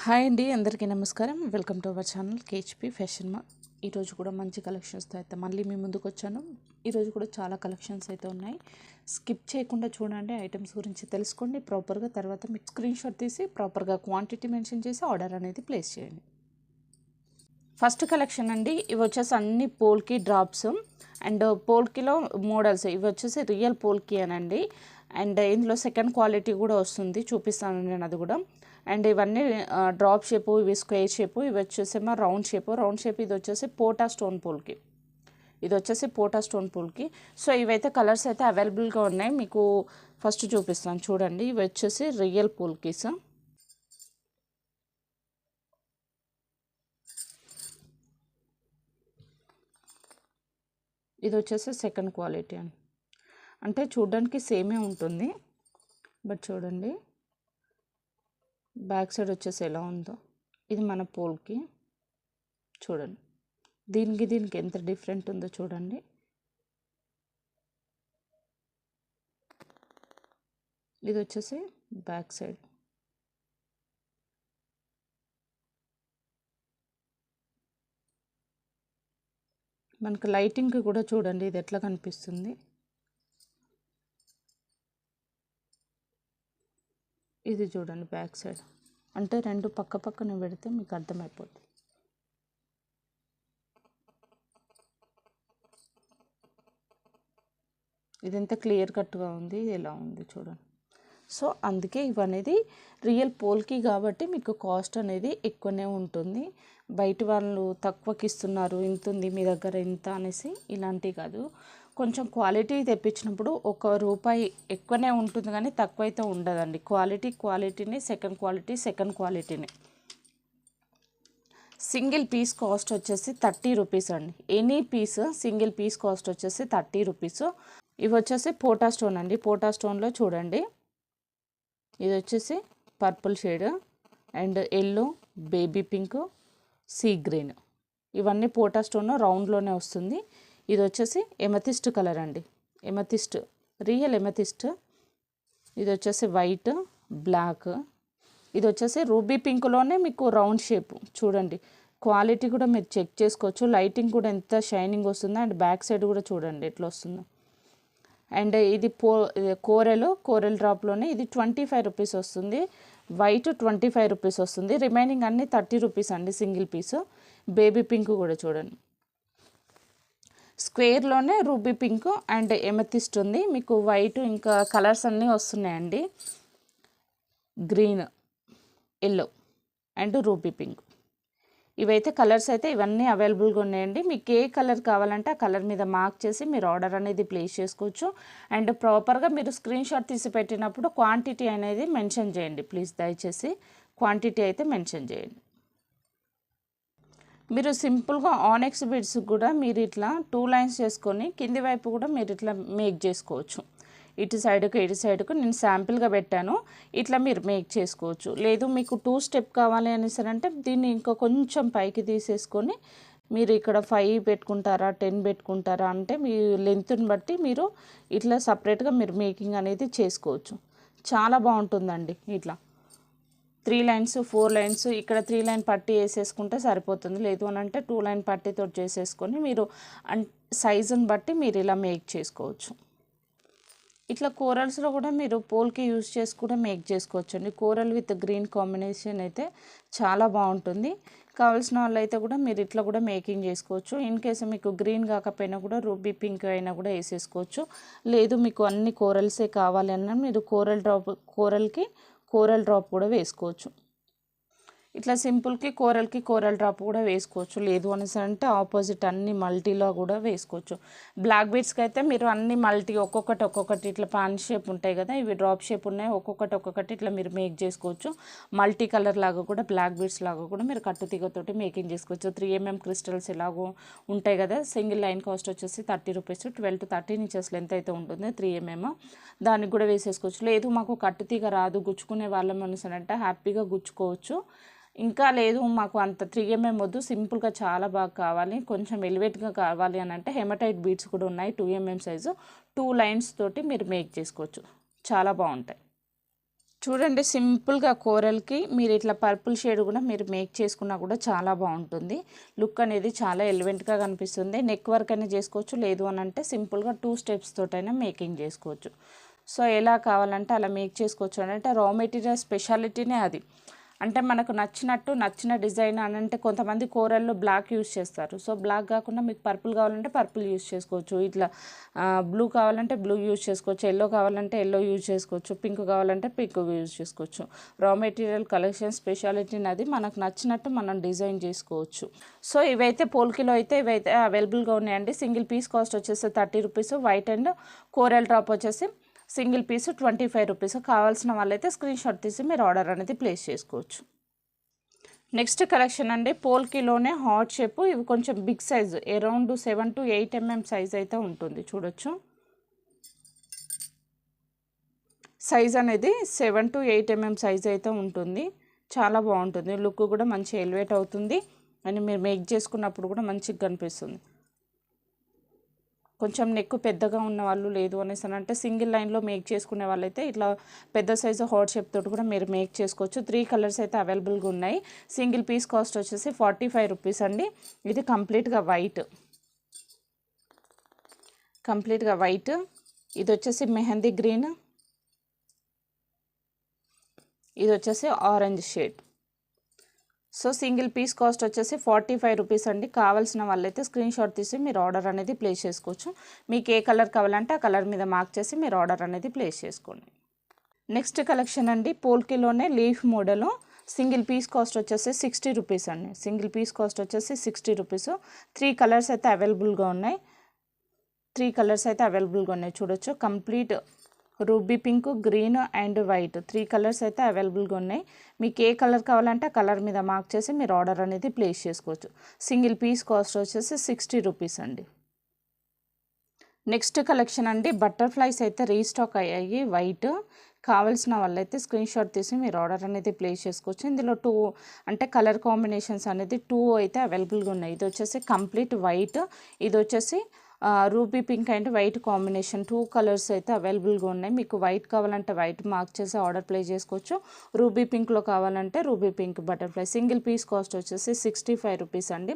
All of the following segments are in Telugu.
హాయ్ అండి, అందరికీ నమస్కారం. Welcome to our channel కేహెచ్పి fashion మా. ఈరోజు కూడా మంచి కలెక్షన్స్తో అయితే మళ్ళీ మీ ముందుకు వచ్చాను. ఈరోజు కూడా చాలా కలెక్షన్స్ అయితే ఉన్నాయి. స్కిప్ చేయకుండా చూడండి, ఐటమ్స్ గురించి తెలుసుకోండి ప్రాపర్గా. తర్వాత మీకు స్క్రీన్ షాట్ తీసి ప్రాపర్గా క్వాంటిటీ మెన్షన్ చేసి ఆర్డర్ అనేది ప్లేస్ చేయండి. ఫస్ట్ కలెక్షన్ అండి, ఇవి వచ్చేసి అన్ని పోల్కి డ్రాప్స్ అండ్ పోల్కిలో మోడల్స్. ఇవి వచ్చేసి రియల్ పోల్కి అనండి. అండ్ ఇందులో సెకండ్ క్వాలిటీ కూడా వస్తుంది, చూపిస్తాను నేను అది కూడా. అండ్ ఇవన్నీ డ్రాప్ షేపు, ఇవి స్క్వేర్ షేపు, ఇవి వచ్చేసేమో రౌండ్ షేప్. ఇది వచ్చేసి పోటా స్టోన్ పూల్కి. సో ఇవైతే కలర్స్ అయితే అవైలబుల్గా ఉన్నాయి. మీకు ఫస్ట్ చూపిస్తాను చూడండి. ఇవి వచ్చేసి రియల్ పూల్కీస్. ఇది వచ్చేసి సెకండ్ క్వాలిటీ అంటే చూడడానికి సేమే ఉంటుంది, బట్ చూడండి బ్యాక్ సైడ్ వచ్చేసి ఎలా ఉందో. ఇది మన పోల్కి చూడండి, దీనికి ఎంత డిఫరెంట్ ఉందో చూడండి. ఇది వచ్చేసి బ్యాక్ సైడ్. మనకు లైటింగ్ కూడా చూడండి ఇది ఎట్లా కనిపిస్తుంది. ఇది చూడండి బ్యాక్ సైడ్, అంటే రెండు పక్క పక్కన పెడితే మీకు అర్థమైపోతుంది. ఇది ఎంత క్లియర్ కట్గా ఉంది, ఇది ఎలా ఉంది చూడండి. సో అందుకే ఇవనేది రియల్ పోల్కి కాబట్టి మీకు కాస్ట్ అనేది ఎక్కువనే ఉంటుంది. బయట వాళ్ళు తక్కువకి ఇస్తున్నారు, ఇంత ఉంది మీ దగ్గర ఇంత అనేసి ఇలాంటివి కాదు. కొంచెం క్వాలిటీ తెప్పించినప్పుడు ₹1 ఎక్కువనే ఉంటుంది కానీ తక్కువ అయితే ఉండదండి. క్వాలిటీని సెకండ్ క్వాలిటీని. సింగిల్ పీస్ కాస్ట్ వచ్చేసి ₹30 అండి. Any piece single piece cost వచ్చేసి ₹30. ఇవి వచ్చేసి పోటా స్టోన్ అండి. పోటా స్టోన్లో చూడండి, ఇది వచ్చేసి purple shade and yellow, baby pink, sea green. ఇవన్నీ పోటా స్టోన్ రౌండ్లోనే వస్తుంది. ఇది వచ్చేసి ఎమతిస్ట్ కలర్ అండి, రియల్ ఎమతిస్ట్. ఇది వచ్చేసి వైట్, బ్లాక్. ఇది వచ్చేసి రూబీ పింక్లోనే మీకు రౌండ్ షేప్ చూడండి. క్వాలిటీ కూడా మీరు చెక్ చేసుకోవచ్చు. లైటింగ్ కూడా ఎంత షైనింగ్ వస్తుందో. అండ్ బ్యాక్ సైడ్ కూడా చూడండి ఎట్లా వస్తుందో. అండ్ ఇది కోరెల్ డ్రాప్లోనే ఇది ₹25 వస్తుంది. వైట్ ₹25 వస్తుంది. రిమైనింగ్ అన్నీ ₹30 అండి సింగిల్ పీసు. బేబీ పింక్ కూడా చూడండి, స్క్వేర్లోనే రూబీ పింక్ అండ్ ఎమతిస్ట్ ఉంది. మీకు వైట్ ఇంకా కలర్స్ అన్నీ వస్తున్నాయండి, green, yellow and ruby pink. ఇవైతే కలర్స్ అయితే ఇవన్నీ అవైలబుల్గా ఉన్నాయండి. మీకు ఏ కలర్ కావాలంటే ఆ కలర్ మీద మార్క్ చేసి మీరు ఆర్డర్ అనేది ప్లేస్ చేసుకోవచ్చు. అండ్ ప్రాపర్గా మీరు స్క్రీన్ షాట్ తీసి పెట్టినప్పుడు క్వాంటిటీ అనేది మెన్షన్ చేయండి ప్లీజ్. దయచేసి క్వాంటిటీ అయితే మెన్షన్ చేయండి. మీరు సింపుల్గా ఆనెక్స్ బీడ్స్ కూడా మీరు ఇట్లా 2 లైన్స్ చేసుకొని కింది వైపు కూడా మీరు ఇట్లా మేక్ చేసుకోవచ్చు. ఇటు సైడ్కు నేను శాంపిల్గా పెట్టాను, ఇట్లా మీరు మేక్ చేసుకోవచ్చు. లేదు మీకు 2 స్టెప్ కావాలి అనేసరంటే దీన్ని ఇంకా కొంచెం పైకి తీసేసుకొని మీరు ఇక్కడ 5 పెట్టుకుంటారా 10 పెట్టుకుంటారా అంటే మీ లెంత్ని బట్టి మీరు ఇట్లా సపరేట్గా మీరు మేకింగ్ అనేది చేసుకోవచ్చు. చాలా బాగుంటుందండి. ఇట్లా 3 లైన్స్ 4 లైన్స్ ఇక్కడ 3 లైన్ పట్టీ వేసేసుకుంటే సరిపోతుంది. లేదు అని అంటే 2 లైన్ పట్టీతో చేసేసుకొని మీరు సైజుని బట్టి మీరు ఇలా మేక్ చేసుకోవచ్చు. ఇట్లా కోరల్స్లో కూడా మీరు పోల్కి యూజ్ చేసి కూడా మేక్ చేసుకోవచ్చు అండి. కోరల్ విత్ గ్రీన్ కాంబినేషన్ అయితే చాలా బాగుంటుంది. కావాల్సిన వాళ్ళు అయితే కూడా మీరు ఇట్లా కూడా మేకింగ్ చేసుకోవచ్చు. ఇన్ కేసు మీకు గ్రీన్ కాకపోయినా కూడా రూబీ పింక్ అయినా కూడా వేసేసుకోవచ్చు. లేదు మీకు అన్ని కోరల్సే కావాలి అన్నా మీరు కోరల్ డ్రాప్ కూడా వేసుకోవచ్చు. ఇట్లా సింపుల్కి కోరల్ డ్రాప్ కూడా వేసుకోవచ్చు. లేదు అనేసి అంటే ఆపోజిట్ అన్ని మల్టీలో కూడా వేసుకోవచ్చు. బ్లాక్ బీడ్స్కి అయితే మీరు అన్ని మల్టీ ఒక్కొక్కటి ఇట్లా పాన్ షేప్ ఉంటాయి కదా, ఇవి డ్రాప్ షేప్ ఉన్నాయి. ఒక్కొక్కటి ఇట్లా మీరు మేక్ చేసుకోవచ్చు. మల్టీ కలర్ లాగా కూడా బ్లాక్ బీడ్స్ లాగా కూడా మీరు కట్టుతీగతోటి మేకింగ్ చేసుకోవచ్చు. 3mm క్రిస్టల్స్ ఎలాగో ఉంటాయి కదా. సింగిల్ లైన్ కాస్ట్ వచ్చేసి ₹30. 12 to 13 ఇంచెస్ లెంత్ అయితే ఉంటుంది 3mm. దానికి కూడా వేసేసుకోవచ్చు. లేదు మాకు కట్టుతీగ రాదు, గుచ్చుకునే వాళ్ళం అనేసి అంటే హ్యాపీగా గుచ్చుకోవచ్చు. ఇంకా లేదు మాకు అంత 3mm వద్దు, సింపుల్గా చాలా బాగా కావాలి, కొంచెం ఎలివేట్గా కావాలి అని అంటే హెమటైట్ బీడ్స్ కూడా ఉన్నాయి 2mm సైజు. 2 లైన్స్ తోటి మీరు మేక్ చేసుకోవచ్చు, చాలా బాగుంటాయి. చూడండి సింపుల్గా కోరల్కి మీరు ఇట్లా పర్పుల్ షేడ్ కూడా మీరు మేక్ చేసుకున్నా కూడా చాలా బాగుంటుంది. లుక్ అనేది చాలా ఎలివెంట్గా కనిపిస్తుంది. నెక్ వర్క్ అయినా చేసుకోవచ్చు, లేదు అని అంటే సింపుల్గా 2 స్టెప్స్ తోటైనా మేకింగ్ చేసుకోవచ్చు. సో ఎలా కావాలంటే అలా మేక్ చేసుకోవచ్చు. అంటే రా మెటీరియల్ స్పెషాలిటీనే అది. అంటే మనకు నచ్చినట్టు నచ్చిన డిజైన్ అని అంటే కొంతమంది కూరల్లో బ్లాక్ యూస్ చేస్తారు. సో బ్లాక్ కాకుండా మీకు పర్పుల్ కావాలంటే పర్పుల్ యూస్ చేసుకోవచ్చు, ఇట్లా బ్లూ కావాలంటే బ్లూ యూస్ చేసుకోవచ్చు, ఎల్లో కావాలంటే ఎల్లో యూజ్ చేసుకోవచ్చు, పింక్ కావాలంటే పింక్ యూజ్ చేసుకోవచ్చు. రా మెటీరియల్ కలెక్షన్ స్పెషాలిటీని అది మనకు నచ్చినట్టు మనం డిజైన్ చేసుకోవచ్చు. సో ఇవైతే పోల్కిలో అయితే ఇవైతే అవైలబుల్గా ఉన్నాయండి. సింగిల్ పీస్ కాస్ట్ వచ్చేసి 30 rupees. White and coral top వచ్చేసి సింగిల్ పీస్ 25 రూపీస్. కావాల్సిన వాళ్ళైతే స్క్రీన్ షాట్ తీసి మీరు ఆర్డర్ అనేది ప్లేస్ చేసుకోవచ్చు. నెక్స్ట్ కలెక్షన్ అండి పోల్కిలోనే హార్ట్ షేప్. ఇవి కొంచెం big size, around 7 to 8 mm size అయితే ఉంటుంది. చూడొచ్చు సైజ్ అనేది 7 to 8 mm సైజ్ అయితే ఉంటుంది. చాలా బాగుంటుంది, లుక్ కూడా మంచి ఎలివేట్ అవుతుంది అని మీరు మేక్ చేసుకున్నప్పుడు కూడా మంచిగా కనిపిస్తుంది. కొంచెం నెక్ పెద్దగా ఉన్న వాళ్ళు, లేదు అనేసి అంటే సింగిల్ లైన్లో మేక్ చేసుకునే వాళ్ళైతే ఇట్లా పెద్ద సైజు హార్ట్ షేప్ తోటి కూడా మీరు మేక్ చేసుకోవచ్చు. 3 కలర్స్ అయితే అవైలబుల్గా ఉన్నాయి. సింగిల్ పీస్ కాస్ట్ వచ్చేసి 45 రూపీస్ అండి. ఇది కంప్లీట్గా వైట్, ఇది వచ్చేసి మెహందీ గ్రీన్, ఇది వచ్చేసి orange shade. So single piece cost వచ్చేసి 45 రూపీస్ అండి. కావాల్సిన వాళ్ళైతే స్క్రీన్ షాట్ తీసి మీరు ఆర్డర్ అనేది ప్లేస్ చేసుకోవచ్చు. మీకు ఏ కలర్ కావాలంటే ఆ కలర్ మీద మార్క్ చేసి మీరు ఆర్డర్ అనేది ప్లేస్ చేసుకోండి. నెక్స్ట్ కలెక్షన్ అండి పోల్కిలోనే leaf model. Single piece cost వచ్చేసి 60 రూపీస్ అండి. సింగిల్ పీస్ కాస్ట్ వచ్చేసి 60 రూపీస్. 3 కలర్స్ అయితే అవైలబుల్గా ఉన్నాయి. చూడొచ్చు complete ruby pink, green and white 3 colours అయితే అవైలబుల్గా ఉన్నాయి. మీకు ఏ కలర్ కావాలంటే ఆ కలర్ మీద మార్క్ చేసి మీరు ఆర్డర్ అనేది ప్లేస్ చేసుకోవచ్చు. సింగిల్ పీస్ కాస్ట్ వచ్చేసి 60 రూపీస్ అండి. నెక్స్ట్ కలెక్షన్ అండి బటర్ఫ్లైస్ అయితే రీస్టాక్ అయ్యాయి వైట్. కావాల్సిన వాళ్ళైతే స్క్రీన్ షాట్ తీసి మీరు ఆర్డర్ అనేది ప్లేస్ చేసుకోవచ్చు. ఇందులో 2 అంటే కలర్ కాంబినేషన్స్ అనేది 2 అయితే అవైలబుల్గా ఉన్నాయి. ఇది వచ్చేసి కంప్లీట్ వైట్, ఇది వచ్చేసి ruby pink and white combination 2 colours అయితే అవైలబుల్గా ఉన్నాయి. మీకు వైట్ కావాలంటే వైట్ మార్క్ చేసి ఆర్డర్ ప్లేస్ చేసుకోవచ్చు. రూబీ పింక్లో కావాలంటే ruby pink butterfly. Single piece cost వచ్చేసి 65 రూపీస్ అండి.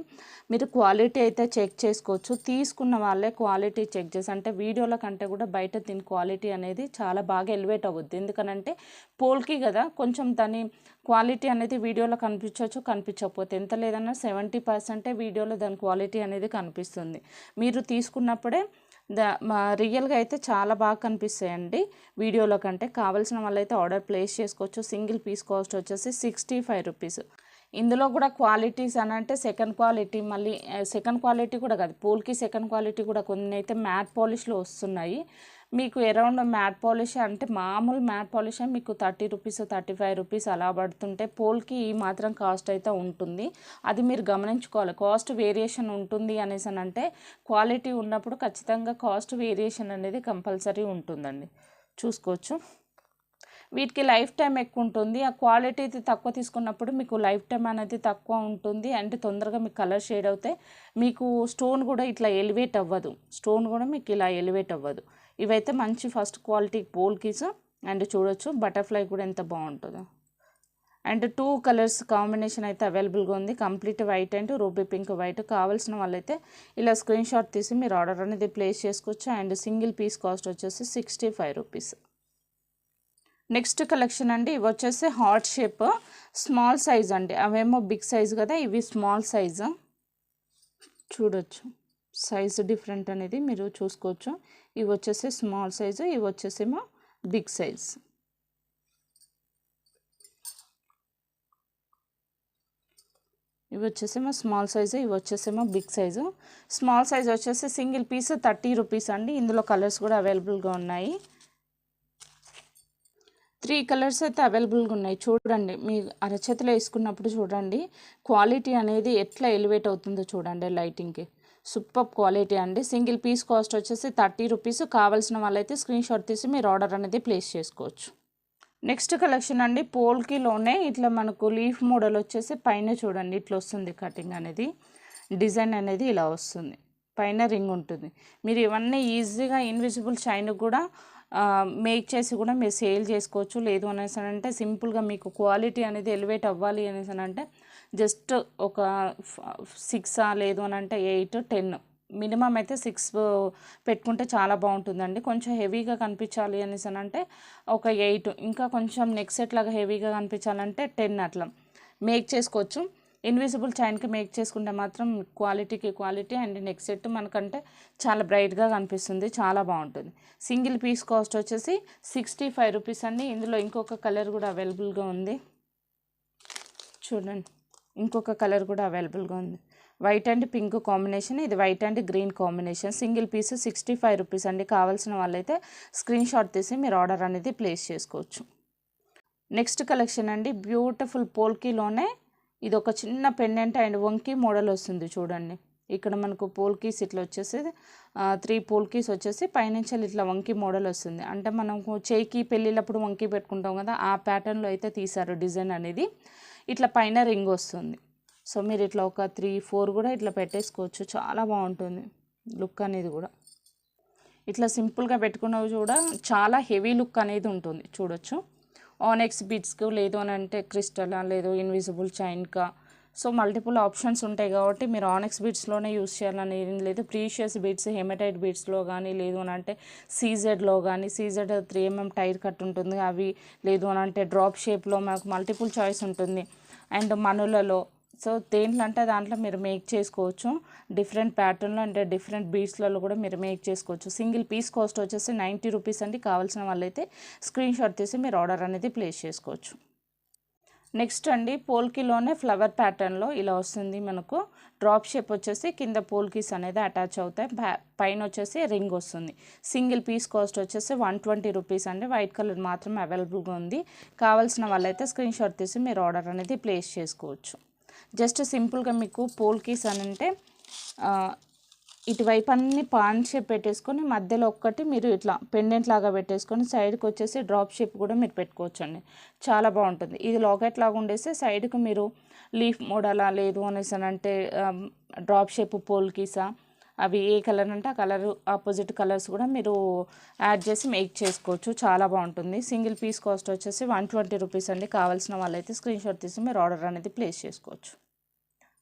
మీరు క్వాలిటీ అయితే చెక్ చేసుకోవచ్చు. తీసుకున్న వాళ్ళే క్వాలిటీ చెక్ చేసి, అంటే వీడియోల కంటే కూడా బయట దీని క్వాలిటీ అనేది చాలా బాగా ఎలివేట్ అవుద్ది. ఎందుకనంటే పోల్కి కదా, కొంచెం దాని క్వాలిటీ అనేది వీడియోలో కనిపించవచ్చు, కనిపించకపోతే ఎంత లేదన్నా 70% వీడియోలో దాని క్వాలిటీ అనేది కనిపిస్తుంది. మీరు తీసుకున్నప్పుడే రియల్గా అయితే చాలా బాగా కనిపిస్తాయండి వీడియోలో కంటే. కావాల్సిన వాళ్ళైతే ఆర్డర్ ప్లేస్ చేసుకోవచ్చు. సింగిల్ పీస్ కాస్ట్ వచ్చేసి 65 రూపీస్. ఇందులో కూడా క్వాలిటీస్ అని అంటే సెకండ్ క్వాలిటీ, మళ్ళీ సెకండ్ క్వాలిటీ కూడా కాదు, పోల్కి సెకండ్ క్వాలిటీ కూడా కొన్ని అయితే మ్యాట్ పాలిష్లో వస్తున్నాయి. మీకు అరౌండ్ మ్యాట్ పాలిష్ అంటే మామూలు మ్యాట్ పాలిష్ మీకు 30 రూపీస్ 35 రూపీస్ అలా పడుతుంటే పోల్కి ఈ మాత్రం కాస్ట్ అయితే ఉంటుంది. అది మీరు గమనించుకోవాలి. కాస్ట్ వేరియేషన్ ఉంటుంది అనేసి అంటే క్వాలిటీ ఉన్నప్పుడు ఖచ్చితంగా కాస్ట్ వేరియేషన్ అనేది కంపల్సరీ ఉంటుందండి, చూసుకోవచ్చు. వీటికి లైఫ్ టైం ఎక్కువ ఉంటుంది. ఆ క్వాలిటీ తక్కువ తీసుకున్నప్పుడు మీకు లైఫ్ టైం అనేది తక్కువ ఉంటుంది. అంటే తొందరగా మీకు కలర్ షేడ్ అవుతాయి. మీకు స్టోన్ కూడా ఇట్లా ఎలివేట్ అవ్వదు. మీకు ఇలా ఎలివేట్ అవ్వదు. ఇవైతే మంచి ఫస్ట్ క్వాలిటీ పోల్కీస్. అండ్ చూడొచ్చు బటర్ఫ్లై కూడా ఎంత బాగుంటుందో. అండ్ 2 కలర్స్ కాంబినేషన్ అయితే అవైలబుల్గా ఉంది. Complete white and ruby pink white. కావాల్సిన వాళ్ళైతే ఇలా స్క్రీన్ షాట్ తీసి మీరు ఆర్డర్ అనేది ప్లేస్ చేసుకోవచ్చు. అండ్ సింగిల్ పీస్ కాస్ట్ వచ్చేసి 65 రూపీస్. నెక్స్ట్ కలెక్షన్ అండి ఇవి వచ్చేసి హార్ట్ షేప్ స్మాల్ సైజ్ అండి. అవేమో బిగ్ సైజ్ కదా, ఇవి స్మాల్ సైజు. చూడొచ్చు సైజ్ డిఫరెంట్ అనేది మీరు చూసుకోవచ్చు. ఇవి వచ్చేసి స్మాల్ సైజు, ఇవి వచ్చేసేమో బిగ్ సైజ్. ఇవి వచ్చేసేమో స్మాల్ సైజు, ఇవి వచ్చేసేమో బిగ్ సైజు. స్మాల్ సైజ్ వచ్చేసి సింగిల్ పీస్ 30 రూపీస్ అండి. ఇందులో కలర్స్ కూడా అవైలబుల్గా ఉన్నాయి. 3 కలర్స్ అయితే అవైలబుల్గా ఉన్నాయి. చూడండి మీ అరచేతిలో వేసుకున్నప్పుడు చూడండి క్వాలిటీ అనేది ఎట్లా ఎలివేట్ అవుతుందో చూడండి లైటింగ్కి. సూపర్ క్వాలిటీ అండి. సింగిల్ పీస్ కాస్ట్ వచ్చేసి 30 రూపీస్. కావాల్సిన వాళ్ళైతే స్క్రీన్ షాట్ తీసి మీరు ఆర్డర్ అనేది ప్లేస్ చేసుకోవచ్చు. నెక్స్ట్ కలెక్షన్ అండి పోల్కిలోనే ఇట్లా మనకు లీఫ్ మోడల్ వచ్చేసి పైన చూడండి ఇట్లా వస్తుంది. కటింగ్ అనేది డిజైన్ అనేది ఇలా వస్తుంది. పైన రింగ్ ఉంటుంది. మీరు ఇవన్నీ ఈజీగా ఇన్విజిబుల్ షైన్ కూడా మేక్ చేసి కూడా మీరు సేల్ చేసుకోవచ్చు. లేదు అనేసి అంటే సింపుల్గా మీకు క్వాలిటీ అనేది ఎలివేట్ అవ్వాలి అనేసి అంటే జస్ట్ ఒక 6 లేదు అని అంటే 8, 10 మినిమం అయితే 6 పెట్టుకుంటే చాలా బాగుంటుందండి. కొంచెం హెవీగా కనిపించాలి అనేసి అంటే ఒక 8, ఇంకా కొంచెం నెక్ సెట్ లాగా హెవీగా కనిపించాలంటే 10 అట్లా మేక్ చేసుకోవచ్చు. ఇన్విజిబుల్ చైన్కి మేక్ చేసుకుంటే మాత్రం క్వాలిటీకి క్వాలిటీ అండ్ నెక్ సెట్ మనకంటే చాలా బ్రైట్గా కనిపిస్తుంది, చాలా బాగుంటుంది. సింగిల్ పీస్ కాస్ట్ వచ్చేసి 65 రూపీస్ అండి. ఇందులో ఇంకొక కలర్ కూడా అవైలబుల్గా ఉంది, చూడండి. ఇంకొక కలర్ కూడా అవైలబుల్గా ఉంది, వైట్ అండ్ పింక్ కాంబినేషన్. ఇది white and green combination. Single piece 65 rupees అండి. కావాల్సిన వాళ్ళైతే స్క్రీన్ షాట్ తీసి మీరు ఆర్డర్ అనేది ప్లేస్ చేసుకోవచ్చు. నెక్స్ట్ కలెక్షన్ అండి, బ్యూటిఫుల్ పోల్కీలోనే ఇది ఒక చిన్న పెండెంట్ అండ్ వంకీ మోడల్ వస్తుంది, చూడండి. ఇక్కడ మనకు పోల్కీస్ ఇట్లా వచ్చేసి 3 పోల్కీస్ వచ్చేసి పైనుంచి ఇట్లా వంకీ మోడల్ వస్తుంది. అంటే మనకు చేయికి పెళ్ళిళ్ళప్పుడు వంకీ పెట్టుకుంటాం కదా, ఆ ప్యాటర్న్లో అయితే తీసారు డిజైన్ అనేది. ఇట్లా పైన రింగ్ వస్తుంది. సో మీరు ఇట్లా ఒక 3, 4 కూడా ఇట్లా పెట్టేసుకోవచ్చు, చాలా బాగుంటుంది లుక్ అనేది కూడా. ఇట్లా సింపుల్గా పెట్టుకున్నవి కూడా చాలా హెవీ లుక్ అనేది ఉంటుంది, చూడొచ్చు. ఆనెక్స్ బీడ్స్కి, లేదు అని అంటే క్రిస్టల్, లేదు ఇన్విజిబుల్ చైన్కా, సో మల్టిపుల్ ఆప్షన్స్ ఉంటాయి కాబట్టి మీరు ఆనెక్స్ బీడ్స్లోనే యూస్ చేయాలని ఏం లేదు. ప్రీషియస్ బీడ్స్, హెమటైట్ బీడ్స్లో కానీ, లేదు అని అంటే సీజెడ్లో కానీ, సీజెడ్ 3mm టైర్ కట్ ఉంటుంది, అవి లేదు అని అంటే డ్రాప్ షేప్లో మనకు మల్టిపుల్ చాయిస్ ఉంటుంది. అండ్ మనులలో, సో దేంట్లో అంటే దాంట్లో మీరు మేక్ చేసుకోవచ్చు. డిఫరెంట్ ప్యాటర్న్లో అంటే డిఫరెంట్ బీడ్స్లలో కూడా మీరు మేక్ చేసుకోవచ్చు. సింగిల్ పీస్ కాస్ట్ వచ్చేసి 90 రూపీస్ అండి. కావాల్సిన వాళ్ళైతే స్క్రీన్ షాట్ తీసి మీరు ఆర్డర్ అనేది ప్లేస్ చేసుకోవచ్చు. నెక్స్ట్ అండి, పోల్కీలోనే ఫ్లవర్ ప్యాటర్న్లో ఇలా వస్తుంది మనకు. డ్రాప్ షేప్ వచ్చేసి కింద పోల్కీస్ అనేది అటాచ్ అవుతాయి, పైన వచ్చేసి రింగ్ వస్తుంది. సింగిల్ పీస్ కాస్ట్ వచ్చేసి 120 రూపీస్ అండి. వైట్ కలర్ మాత్రం అవైలబుల్గా ఉంది. కావాల్సిన వాళ్ళైతే స్క్రీన్ షాట్ తీసి మీరు ఆర్డర్ అనేది ప్లేస్ చేసుకోవచ్చు. జస్ట్ సింపుల్గా మీకు పోల్కీస్ అని అంటే ఇటువైపు అన్ని పాన్ షేప్ పెట్టేసుకొని మధ్యలో ఒక్కటి మీరు ఇట్లా పెండెంట్ లాగా పెట్టేసుకొని సైడ్కి వచ్చేసి డ్రాప్ షేప్ కూడా మీరు పెట్టుకోవచ్చు అండి, చాలా బాగుంటుంది. ఇది లాకెట్ లాగా ఉండేసి సైడ్కి మీరు లీఫ్ మోడలా, లేదు అనేసి అంటే డ్రాప్ షేప్ పోల్కీసా, అవి ఏ కలర్ అంటే ఆ కలర్ ఆపోజిట్ కలర్స్ కూడా మీరు యాడ్ చేసి మేక్ చేసుకోవచ్చు, చాలా బాగుంటుంది. సింగిల్ పీస్ కాస్ట్ వచ్చేసి 120 రూపీస్ అండి. కావాల్సిన వాళ్ళైతే స్క్రీన్ షాట్ తీసి మీరు ఆర్డర్ అనేది ప్లేస్ చేసుకోవచ్చు.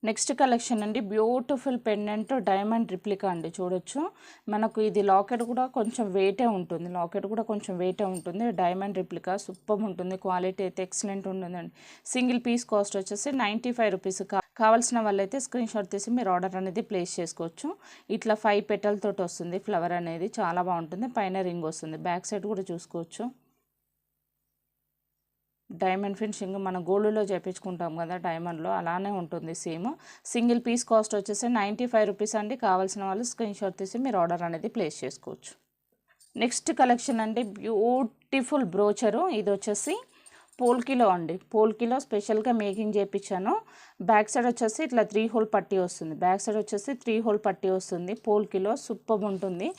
నెక్స్ట్ కలెక్షన్ అండి, బ్యూటిఫుల్ పెండెంట్ డైమండ్ రిప్లికా అండి, చూడొచ్చు. మనకు ఇది లాకెట్ కూడా కొంచెం వెయిటే ఉంటుంది, డైమండ్ రిప్లికా సూపర్ ఉంటుంది. క్వాలిటీ అయితే ఎక్సలెంట్ ఉంటుందండి. సింగిల్ పీస్ కాస్ట్ వచ్చేసి 95 రూపీస్. కావాల్సిన వాళ్ళైతే స్క్రీన్ షాట్ తీసి మీరు ఆర్డర్ అనేది ప్లేస్ చేసుకోవచ్చు. ఇట్లా 5 పెటల్తో వస్తుంది ఫ్లవర్ అనేది, చాలా బాగుంటుంది. పైన రింగ్ వస్తుంది, బ్యాక్ సైడ్ కూడా చూసుకోవచ్చు. డైమండ్ ఫినిషింగ్ మన గోల్డ్లో చేయించుకుంటాం కదా డైమండ్లో, అలానే ఉంటుంది సేమ్. సింగిల్ పీస్ కాస్ట్ వచ్చేసి 95 రూపీస్ అండి. కావాల్సిన వాళ్ళు స్క్రీన్ షాట్ తీసి మీరు ఆర్డర్ అనేది ప్లేస్ చేసుకోవచ్చు. నెక్స్ట్ కలెక్షన్ అండి, బ్యూటిఫుల్ బ్రోచరు. ఇది వచ్చేసి పోల్కీలో అండి, పోల్కీలో స్పెషల్గా మేకింగ్ చేయించాను. బ్యాక్ సైడ్ వచ్చేసి ఇట్లా 3 హోల్ పట్టీ వస్తుంది, పోల్కీలో సూపర్ ఉంటుంది.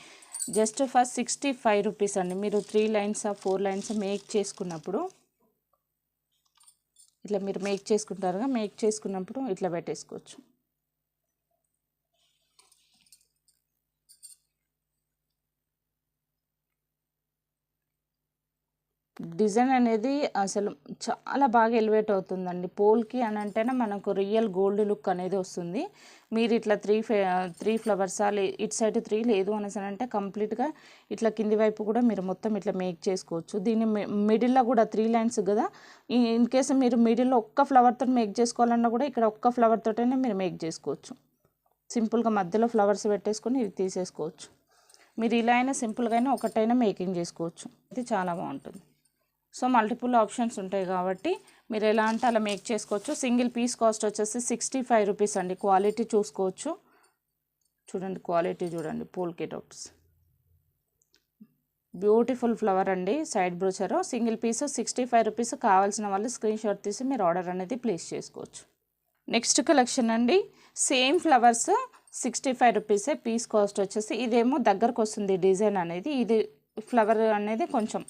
జస్ట్ ఫర్ 65 రూపీస్ అండి. మీరు 3 లైన్స్ 4 లైన్స్ మేక్ చేసుకున్నప్పుడు ఇట్లా మీరు మేక్ చేసుకుంటారుగా, మేక్ చేసుకున్నప్పుడు ఇట్లా పెట్టేసుకోవచ్చు. డిజైన్ అనేది అసలు చాలా బాగా ఎలివేట్ అవుతుందండి. పోల్కి అని అంటేనే మనకు రియల్ గోల్డ్ లుక్ అనేది వస్తుంది. మీరు ఇట్లా 3 ఫ్లవర్సా, ఇటు సైడ్ 3 లేదు అనేసి అంటే కంప్లీట్గా ఇట్లా కింది వైపు కూడా మీరు మొత్తం ఇట్లా మేక్ చేసుకోవచ్చు. దీన్ని మిడిల్లో కూడా 3 లైన్స్ కదా, ఇన్ కేసు మీరు మిడిల్లో ఒక్క ఫ్లవర్తో మేక్ చేసుకోవాలన్నా కూడా ఇక్కడ ఒక్క ఫ్లవర్ తోటనే మీరు మేక్ చేసుకోవచ్చు. సింపుల్గా మధ్యలో ఫ్లవర్స్ పెట్టేసుకొని ఇది తీసేసుకోవచ్చు. మీరు ఇలా అయినా సింపుల్గా అయినా ఒకటైనా మేకింగ్ చేసుకోవచ్చు, ఇది చాలా బాగుంటుంది. సో మల్టిపుల్ ఆప్షన్స్ ఉంటాయి కాబట్టి మీరు ఎలా అంటే అలా మేక్ చేసుకోవచ్చు. సింగిల్ పీస్ కాస్ట్ వచ్చేసి 65 రూపీస్ అండి. క్వాలిటీ చూసుకోవచ్చు, చూడండి క్వాలిటీ చూడండి. పోల్కి డాట్స్ బ్యూటిఫుల్ ఫ్లవర్ అండి, side brooch. Single piece 65 rupees. కావాల్సిన వాళ్ళు స్క్రీన్ షాట్ తీసి మీరు ఆర్డర్ అనేది ప్లేస్ చేసుకోవచ్చు. నెక్స్ట్ కలెక్షన్ అండి, సేమ్ ఫ్లవర్స్ 65 రూపీసే పీస్ కాస్ట్ వచ్చేసి. ఇదేమో దగ్గరకు వస్తుంది డిజైన్ అనేది, ఇది ఫ్లవర్ అనేది కొంచెం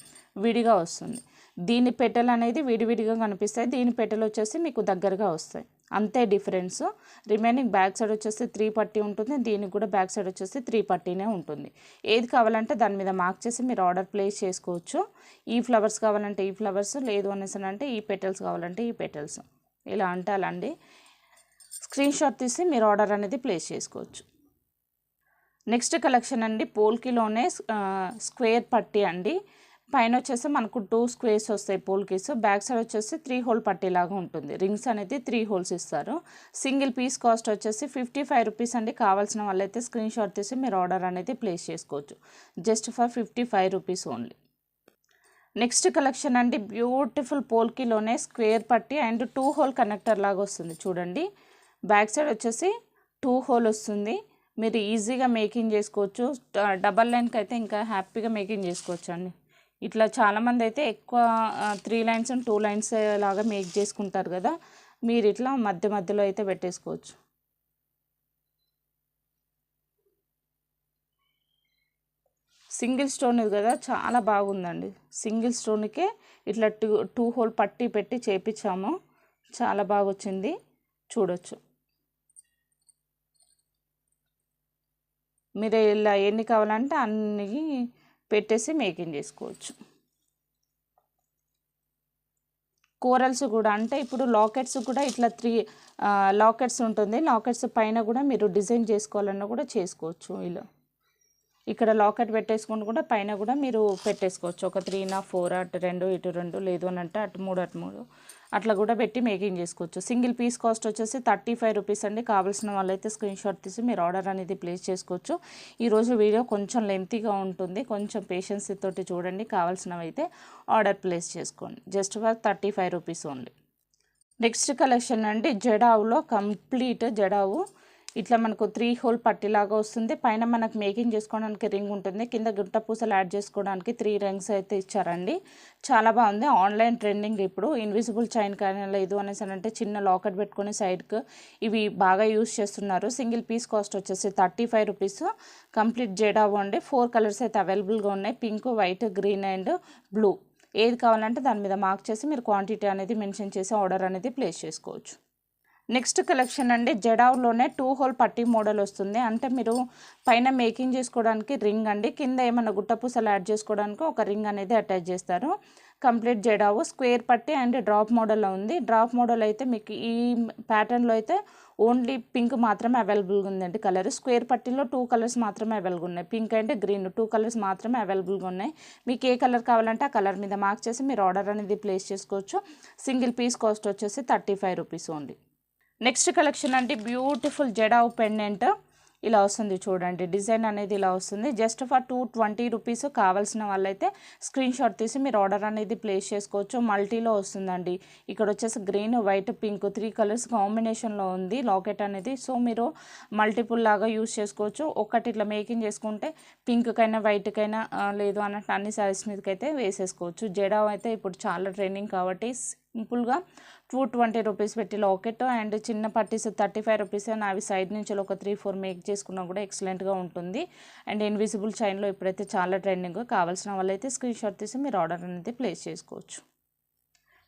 విడిగా వస్తుంది. దీని పెటల్ అనేది విడివిడిగా కనిపిస్తాయి, దీని పెటల్ వచ్చేసి మీకు దగ్గరగా వస్తాయి. అంతే డిఫరెన్స్. రిమైనింగ్ బ్యాక్ సైడ్ వచ్చేసి 3 పట్టీ ఉంటుంది, దీనికి కూడా బ్యాక్ సైడ్ వచ్చేసి 3 పట్టీనే ఉంటుంది. ఏది కావాలంటే దాని మీద మార్క్ చేసి మీరు ఆర్డర్ ప్లేస్ చేసుకోవచ్చు. ఈ ఫ్లవర్స్ కావాలంటే ఈ ఫ్లవర్స్, లేదు అనేసి అంటే ఈ పెటల్స్ కావాలంటే ఈ పెటల్స్, ఇలా అంటే అలా అండి. స్క్రీన్ షాట్ తీసి మీరు ఆర్డర్ అనేది ప్లేస్ చేసుకోవచ్చు. నెక్స్ట్ కలెక్షన్ అండి, పోల్కీలోనే స్క్వేర్ పట్టీ అండి. పైన వచ్చేసి మనకు 2 స్క్వేర్స్ వస్తాయి పోల్కీస్, బ్యాక్ సైడ్ వచ్చేసి 3 హోల్ పట్టీ లాగా ఉంటుంది. రింగ్స్ అనేది 3 హోల్స్ ఇస్తారు. సింగిల్ పీస్ కాస్ట్ వచ్చేసి 55 రూపీస్ అండి. కావాల్సిన వాళ్ళైతే స్క్రీన్ షాట్ తీసి మీరు ఆర్డర్ అనేది ప్లేస్ చేసుకోవచ్చు. Just for 55 rupees only. Next collection అండి, బ్యూటిఫుల్ పోల్కీలోనే స్క్వేర్ పట్టీ అండ్ 2 హోల్ కనెక్టర్ లాగా వస్తుంది చూడండి. బ్యాక్ సైడ్ వచ్చేసి 2 హోల్ వస్తుంది. మీరు ఈజీగా మేకింగ్ చేసుకోవచ్చు. డబల్ లైన్కి అయితే ఇంకా హ్యాపీగా మేకింగ్ చేసుకోవచ్చు అండి. ఇట్లా చాలామంది అయితే ఎక్కువ 3 లైన్స్ అండ్ 2 లైన్స్ లాగా మేక్ చేసుకుంటారు కదా, మీరు ఇట్లా మధ్య మధ్యలో అయితే పెట్టేసుకోవచ్చు. సింగిల్ స్టోన్ ఇది కదా, చాలా బాగుందండి. సింగిల్ స్టోన్కే ఇట్లా 2 హోల్ పట్టీ పెట్టి చేపించాము, చాలా బాగా వచ్చింది, చూడొచ్చు. మీరు ఇలా ఎన్ని కావాలంటే అన్ని పెట్టేసి మేకింగ్ చేసుకోవచ్చు. కోరల్స్ కూడా అంటే ఇప్పుడు లాకెట్స్ కూడా ఇట్లా 3 లాకెట్స్ ఉంటుంది. లాకెట్స్ పైన కూడా మీరు డిజైన్ చేసుకోవాలన్నా కూడా చేసుకోవచ్చు. ఇలా ఇక్కడ లాకెట్ పెట్టేసుకుని కూడా పైన కూడా మీరు పెట్టేసుకోవచ్చు. ఒక 3 నా 4 అటు 2 ఇటు 2, లేదు అని అంటే అటు 3 అటు 3 అట్లా కూడా పెట్టి మేకింగ్ చేసుకోవచ్చు. సింగిల్ పీస్ కాస్ట్ వచ్చేసి 35 రూపీస్ అండి. కావాల్సిన వాళ్ళైతే స్క్రీన్ షాట్ తీసి మీరు ఆర్డర్ అనేది ప్లేస్ చేసుకోవచ్చు. ఈరోజు వీడియో కొంచెం లెంతీగా ఉంటుంది, కొంచెం పేషెన్స్ తోటి చూడండి. కావాల్సినవి అయితే ఆర్డర్ ప్లేస్ చేసుకోండి. Just for 35 rupees only. Next collection అండి, జడావులో కంప్లీట్ జడావు ఇట్లా మనకు 3 హోల్ పట్టీలాగా వస్తుంది. పైన మనకు మేకింగ్ చేసుకోవడానికి రింగ్ ఉంటుంది, కింద గుట్ట పూసలు యాడ్ చేసుకోవడానికి 3 రింగ్స్ అయితే ఇచ్చారండి. చాలా బాగుంది. ఆన్లైన్ ట్రెండింగ్ ఇప్పుడు. ఇన్విజిబుల్ చైన్ కానీ లేదు అనేసి అంటే చిన్న లాకెట్ పెట్టుకొని సైడ్కి ఇవి బాగా యూస్ చేస్తున్నారు. సింగిల్ పీస్ కాస్ట్ వచ్చేసి 35 రూపీస్. కంప్లీట్ జడావు అండి. 4 కలర్స్ అయితే అవైలబుల్గా ఉన్నాయి, pink, white, green and blue. ఏది కావాలంటే దాని మీద మార్క్ చేసి మీరు క్వాంటిటీ అనేది మెన్షన్ చేసి ఆర్డర్ అనేది ప్లేస్ చేసుకోవచ్చు. నెక్స్ట్ కలెక్షన్ అండి, జడావులోనే 2 హోల్ పట్టీ మోడల్ వస్తుంది. అంటే మీరు పైన మేకింగ్ చేసుకోవడానికి రింగ్ అండి, కింద ఏమైనా గుట్టపూసలు యాడ్ చేసుకోవడానికి ఒక రింగ్ అనేది అటాచ్ చేస్తారు. కంప్లీట్ జడావు స్క్వేర్ పట్టీ అండ్ డ్రాప్ మోడల్లో ఉంది. డ్రాప్ మోడల్ అయితే మీకు ఈ ప్యాటర్న్లో అయితే ఓన్లీ పింక్ మాత్రమే అవైలబుల్గా ఉందండి కలర్. స్క్వేర్ పట్టీలో 2 కలర్స్ మాత్రమే అవైలబుల్గా ఉన్నాయి, పింక్ అండ్ గ్రీన్ 2 కలర్స్ మాత్రమే అవైలబుల్గా ఉన్నాయి. మీకు ఏ కలర్ కావాలంటే ఆ కలర్ మీద మార్క్ చేసి మీరు ఆర్డర్ అనేది ప్లేస్ చేసుకోవచ్చు. సింగిల్ పీస్ కాస్ట్ వచ్చేసి 35 రూపీస్ ఓన్లీ. నెక్స్ట్ కలెక్షన్ అంటే బ్యూటిఫుల్ జడావు పెండెంట్ ఇలా వస్తుంది చూడండి. డిజైన్ అనేది ఇలా వస్తుంది. Just for 220 rupees. కావాల్సిన వాళ్ళైతే స్క్రీన్ షాట్ తీసి మీరు ఆర్డర్ అనేది ప్లేస్ చేసుకోవచ్చు. మల్టీలో వస్తుందండి. ఇక్కడ వచ్చేసి గ్రీన్, వైట్, పింక్ 3 కలర్స్ కాంబినేషన్లో ఉంది లాకెట్ అనేది. సో మీరు మల్టిపుల్ లాగా యూస్ చేసుకోవచ్చు. ఒకటి ఇట్లా మేకింగ్ చేసుకుంటే పింక్కైనా వైట్కైనా లేదు అన్నట్టు అన్ని సారీస్ మీదకైతే వేసేసుకోవచ్చు. జడావు అయితే ఇప్పుడు చాలా ట్రెండింగ్ కాబట్టి సింపుల్గా 220 రూపీస్ పెట్టి లాకెట్ అండ్ చిన్న పట్టీస్ 35 రూపీస్. అవి సైడ్ నుంచి ఒక 3-4 మేక్ చేసుకున్నా కూడా ఎక్సలెంట్గా ఉంటుంది. అండ్ ఇన్విజిబుల్ చైన్లో ఇప్పుడైతే చాలా ట్రెండింగ్. కావాల్సిన వాళ్ళైతే స్క్రీన్ షాట్ తీసి మీరు ఆర్డర్ అనేది ప్లేస్ చేసుకోవచ్చు.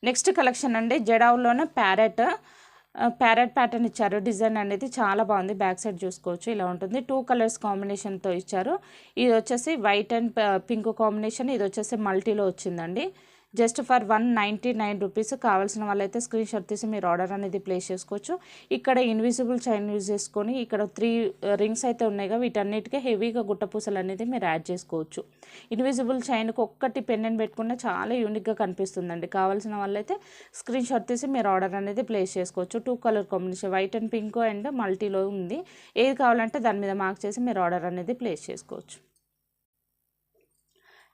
నెక్స్ట్ కలెక్షన్ అండి, జడావులోనే ప్యారెట్ ప్యాటర్న్ ఇచ్చారు. డిజైన్ అనేది చాలా బాగుంది. బ్యాక్ సైడ్ చూసుకోవచ్చు, ఇలా ఉంటుంది. 2 కలర్స్ కాంబినేషన్తో ఇచ్చారు. ఇది వచ్చేసి వైట్ అండ్ పింక్ కాంబినేషన్, ఇది వచ్చేసి మల్టీలో వచ్చిందండి. Just for 199 rupees. కావాల్సిన వాళ్ళైతే స్క్రీన్ షాట్ తీసి మీరు ఆర్డర్ అనేది ప్లేస్ చేసుకోవచ్చు. ఇక్కడ ఇన్విజిబుల్ చైన్ యూజ్ చేసుకొని ఇక్కడ 3 రింగ్స్ అయితే ఉన్నాయి కదా, వీటన్నిటికీ హెవీగా గుట్టపూసలు అనేది మీరు యాడ్ చేసుకోవచ్చు. ఇన్విజిబుల్ చైన్కి ఒక్కటి పెండెంట్ పెట్టుకున్న చాలా యూనిక్గా కనిపిస్తుందండి. కావాల్సిన వాళ్ళైతే స్క్రీన్ షాట్ తీసి మీరు ఆర్డర్ అనేది ప్లేస్ చేసుకోవచ్చు. 2 colour combination white and pink and మల్టీలో ఉంది. ఏది కావాలంటే దాని మీద మార్క్ చేసి మీరు ఆర్డర్ అనేది ప్లేస్ చేసుకోవచ్చు.